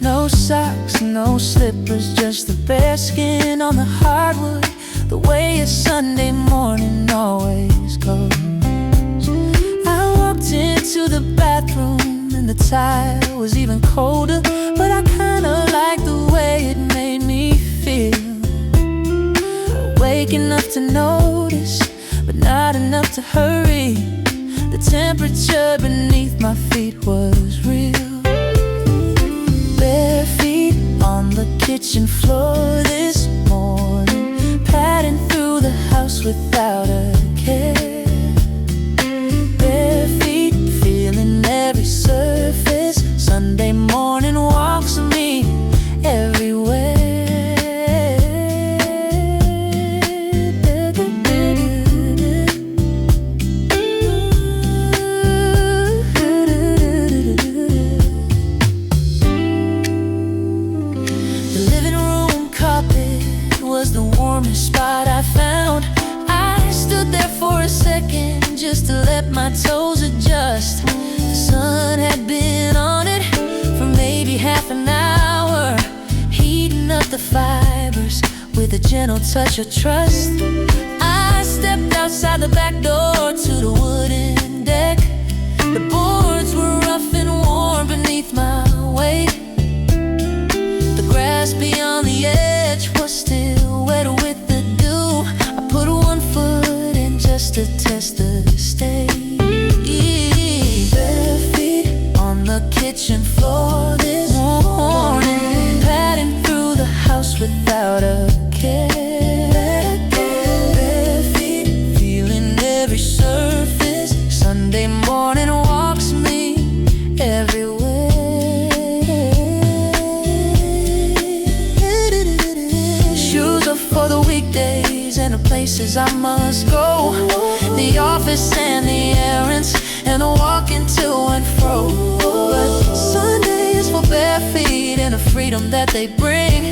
Speaker 2: No socks, no slippers, just the bare skin on the hardwood, the way a Sunday morning always goes. I walked into the bathroom and the tile was even colder, but I kinda liked the way it made me feel. Awake enough to notice, but not enough to hurry. The temperature beneath my feet was real. Bare feet on the kitchen floor this morning, padding through the house without a care. Bare feet, feeling every surface. Sunday morning walks with me everywhere. The warmest spot I found. I stood there for a second just to let my toes adjust. The sun had been on it for maybe half an hour, heating up the fibers with a gentle touch of trust. I stepped outside the back door to the wooden deck. The boards were rough and warm beneath my weight. The grass beyond the edge was still wet with the dew. I put one foot in just to test the state. Bare feet on the kitchen floor this morning, padding through the house without a care. Bare feet, feeling every surface. Sunday morning walks me everywhere. For the weekdays and the places I must go, the office and the errands and the walking to and fro. But Sunday is for bare feet and the freedom that they bring.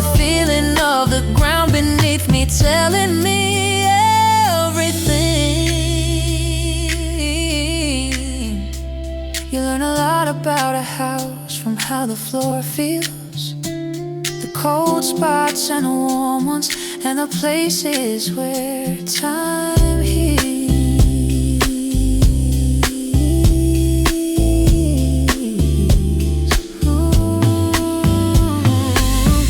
Speaker 2: The feeling of the ground beneath me telling me everything. You learn a lot about a house from how the floor feels, cold spots and the warm ones, and the places where time heals.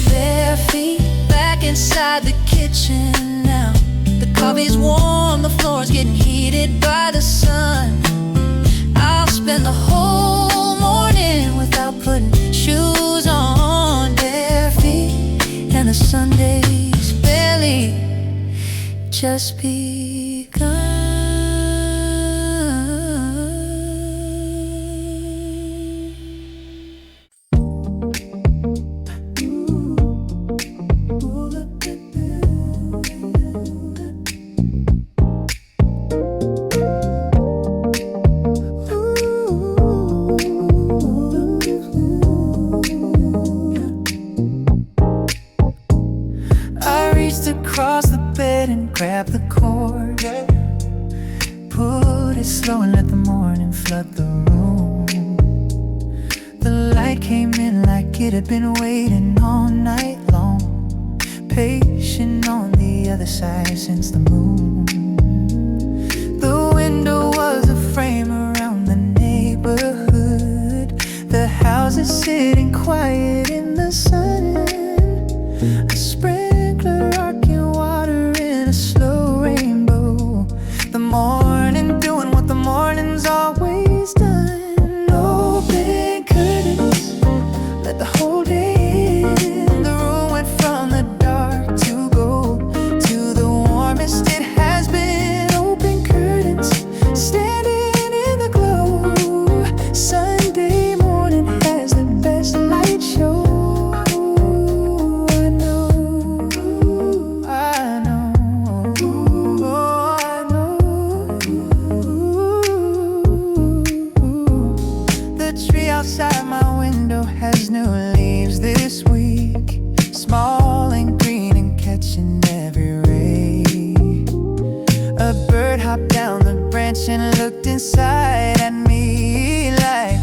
Speaker 2: Bare feet back inside the kitchen now. The coffee's warm, the floor's getting heated by the sun. I'll spend the whole morning without putting shoes on. Bare feet and the Sunday's barely just begun. across the bed and grab the cord. Put it slow and let the morning flood the room. The light came in like it had been waiting all night long, patient on the other side since the moon. The window was a frame around the neighborhood. The houses sitting quiet in the sun. A sprinkler arcing water in a slow rainbow. The morning doing what the morning's always done. Open curtains, let the whole day in. The room went from the dark to gold, to the warmest it has been. Open curtains, standing in the glow. Sunday morning has the best light show. Outside my window has new leaves this week, small and green and catching every ray. A bird hopped down the branch and looked inside at me like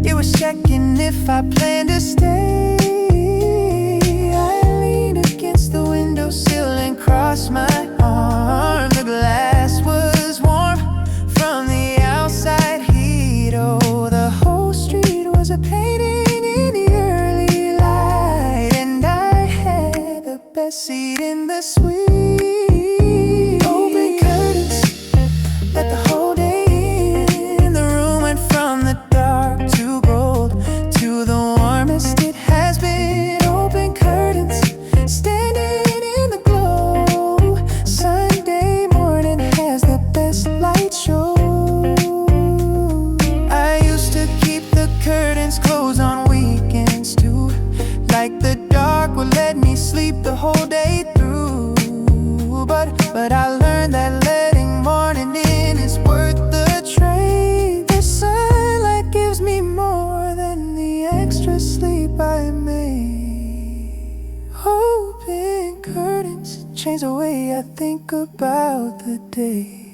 Speaker 2: it was checking if I planned to stay. I leaned against the windowsill and crossed my arms. The glass was warm from the outside heat. Oh, the whole street was a painting in the early light, and I had the best seat in the suite. Open curtains, let the whole day in. The room went from the dark to gold, to the warmest it has been. Open curtains, standing in the glow. Sunday morning has the best light show. Curtains closed on weekends too, like the dark would let me sleep the whole day through. But I learned that letting morning in is worth the trade. The sunlight gives me more than the extra sleep I made. Open curtains change the way I think about the day.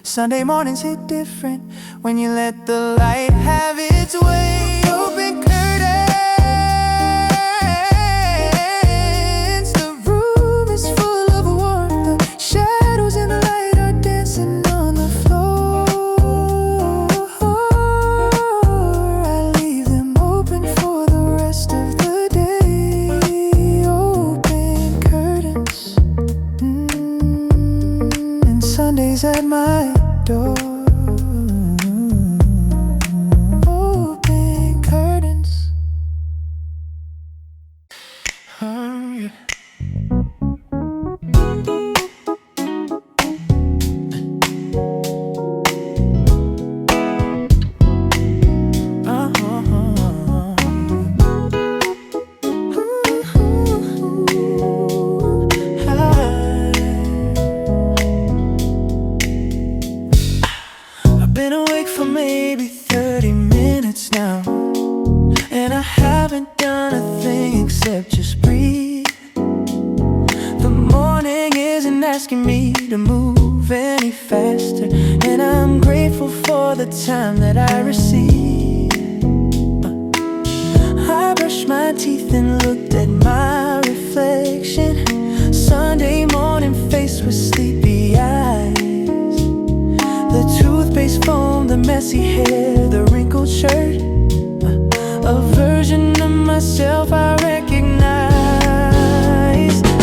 Speaker 2: Sunday mornings hit different when you let the light have its way. Open curtains, the room is full of warmth. The shadows in the light are dancing on the floor. I leave them open for the rest of the day. Open curtains, and Sundays at my door. Open curtains. Yeah. Been awake for maybe 30 minutes now, and I haven't done a thing except just breathe. The morning isn't asking me to move any faster, and I'm grateful for the time that I receive. I brushed my teeth and looked at my reflection. Sunday morning face with sleepy eyes. The toothpaste foam, the messy hair, the wrinkled shirt. A version of myself I recognize.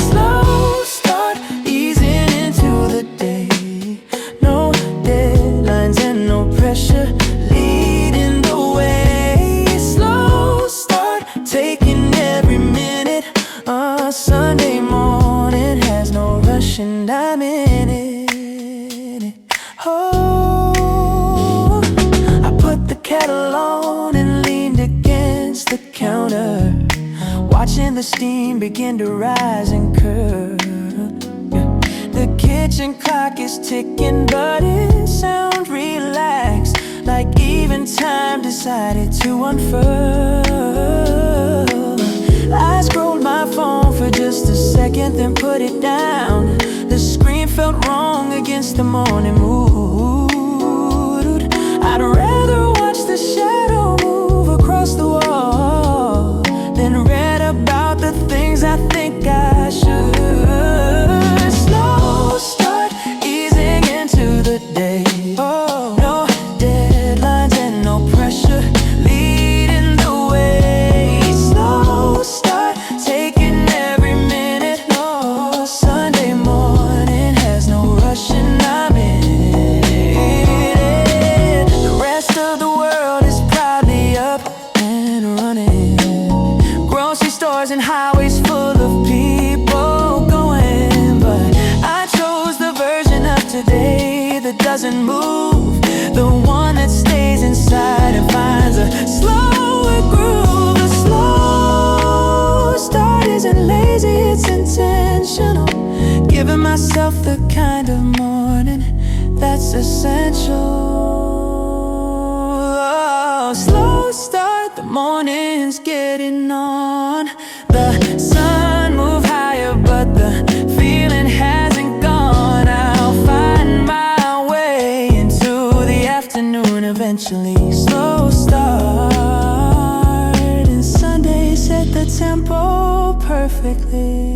Speaker 2: Slow start, easing into the day. No deadlines and no pressure, leading the way. Slow start, taking every minute. Sunday morning has no rush and I'm in it. Oh, I put the kettle on and leaned against the counter, watching the steam begin to rise and curl. The kitchen clock is ticking, but it sounds relaxed, like even time decided to unfurl. I scrolled my phone for just a second, then put it down. felt wrong against the morning mood. I'd rather watch the shadow move across the wall than read about the things I think I should. Slow start, easing into the day. Oh, no deadlines and no pressure, leading the way. Slow start, taking every minute. No, Sunday morning has no rush and I'm in it. The rest of the world is proudly up and running. Grocery stores and highways full of people going, but I chose the version of today that doesn't move, the one that stays inside and finds a slower groove. The slow start isn't lazy, it's intentional, giving myself the kind of morning that's essential. Oh, slow start, the morning's getting on. The sun moved higher, but the feeling hasn't gone. I'll find my way into the afternoon eventually. Slow start, and Sunday set the tempo perfectly.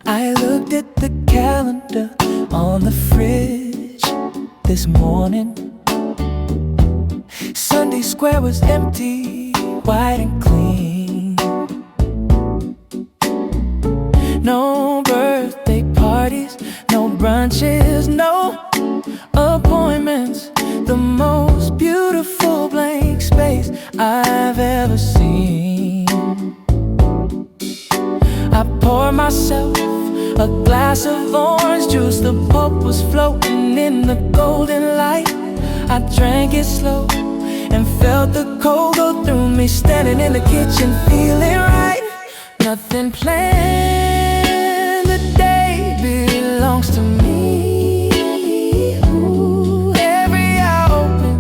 Speaker 2: I looked at the calendar on the fridge this morning. Sunday Square was empty, white and clean. No birthday parties, no brunches, no appointments. The most beautiful blank space I've ever seen. I poured myself a glass of orange juice. The Pope was floating in the golden light. I drank it slow and felt the cold go through me. Standing in the kitchen, feeling right. Nothing planned, the day belongs to me. Ooh, every hour open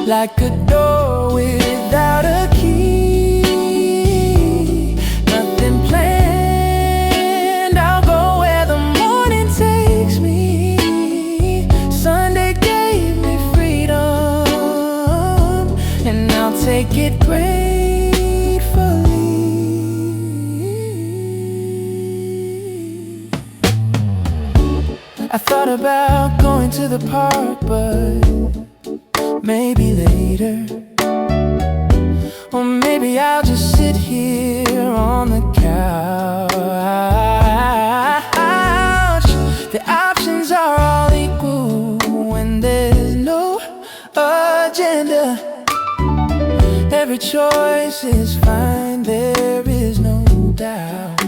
Speaker 2: like a door without a key. Nothing planned, I'll go where the morning takes me. Sunday gave me freedom, and I'll take it gratefully. I thought about going to the park, but maybe later. Or maybe I'll just sit here on the couch. The options are all equal when there's no agenda. Every choice is fine, there is no doubt.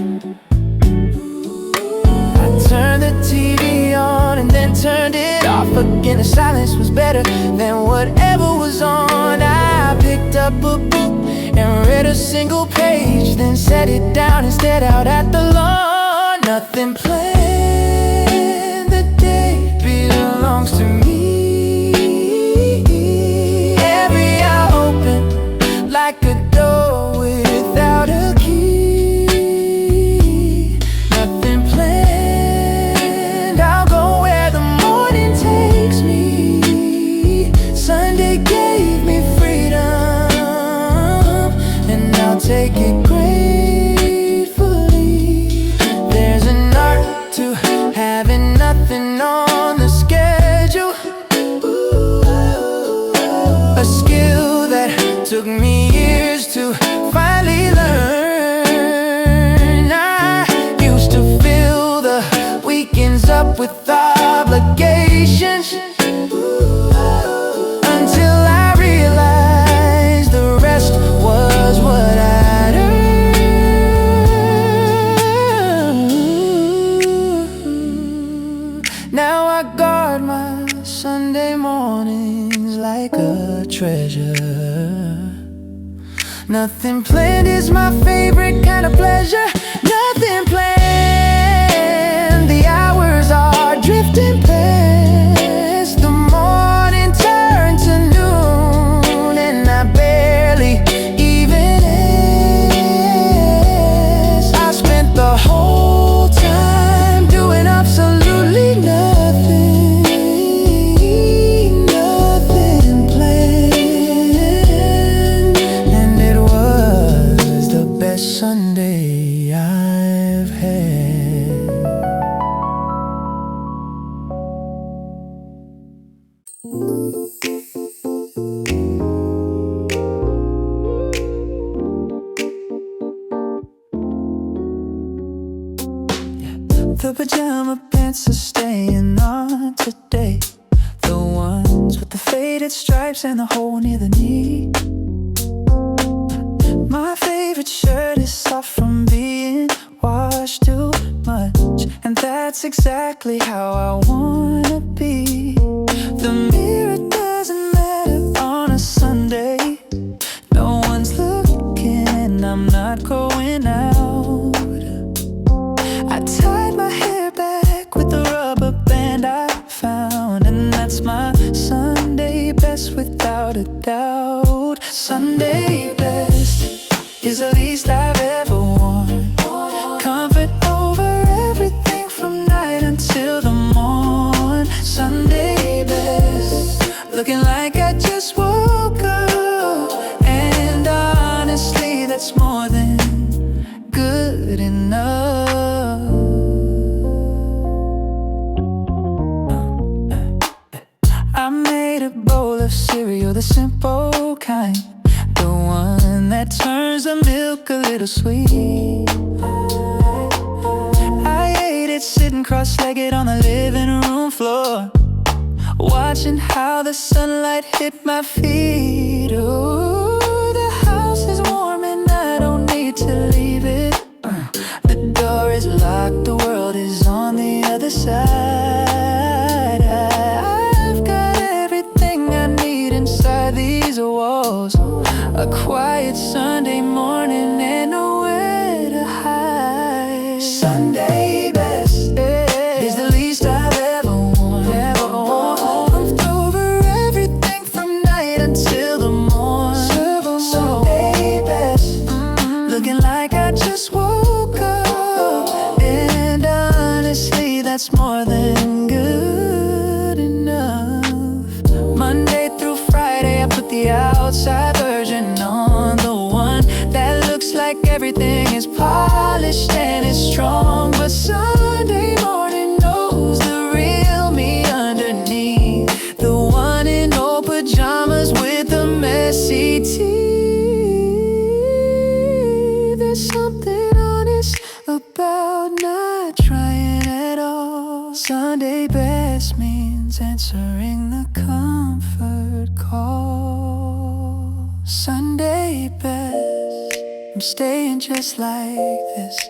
Speaker 2: I turned the TV on and then turned it off again. The silence was better than whatever was on. I picked up a book and read a single page, then set it down and stared out at the lawn. Nothing planned, the day belongs to me. Every hour open like a door without a key. Nothing planned, I'll go where the morning takes me. Sunday gave me freedom, and I'll take it gratefully. There's an art to having nothing on the schedule, a skill that took me years to finally learn. I used to fill the weekends up with obligations, until I realized the rest was what I'd earned. Now I guard my Sunday mornings like a treasure. Nothing planned is my favorite kind of pleasure. Nothing planned, the hours are drifting past. The morning turned to noon, and I barely even asked. I spent the whole time doing absolutely nothing. Nothing planned, and it was the best Sunday I've had. The pajama pants are staying on today, the ones with the faded stripes and the hole near the knee. My favorite shirt is soft from being washed too much, and that's exactly how I wanna be. The mirror doesn't matter on a Sunday. No one's looking and I'm not going out. I tied my hair back with the rubber band I found, and that's my Sunday best without a doubt. Sunday best is the least I've ever worn. Comfort over everything from night until the morn. Sunday best, looking like I just woke up, and honestly that's more than good enough. I made a bowl of cereal, the simple kind, the one that turns the milk a little sweet. I ate it sitting cross-legged on the living room floor, watching how the sunlight hit my feet. Ooh, the house is warm and I don't need to leave it. The door is locked, the world is on the other side. I've got everything I need inside these walls. A quiet Sunday morning and nowhere to hide. Sunday best is the least I've ever worn. Pumped over everything from night until the morn. Sunday best, looking like I just woke up, and honestly that's more than good enough. Monday through Friday I put the outside version on, the one that looks like everything is polished and is strong. But Sunday morning knows the real me underneath, the one in old pajamas with the messy teeth. There's something honest about not trying at all. Sunday best means answering the comfort call. Sunday best, I'm staying just like this.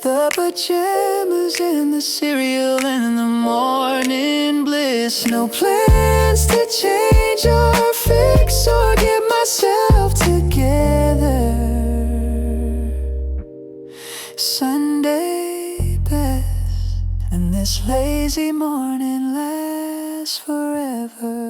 Speaker 2: The pajamas and the cereal and the morning bliss. No plans to change or fix or get myself together. Sunday best, and this lazy morning lasts forever.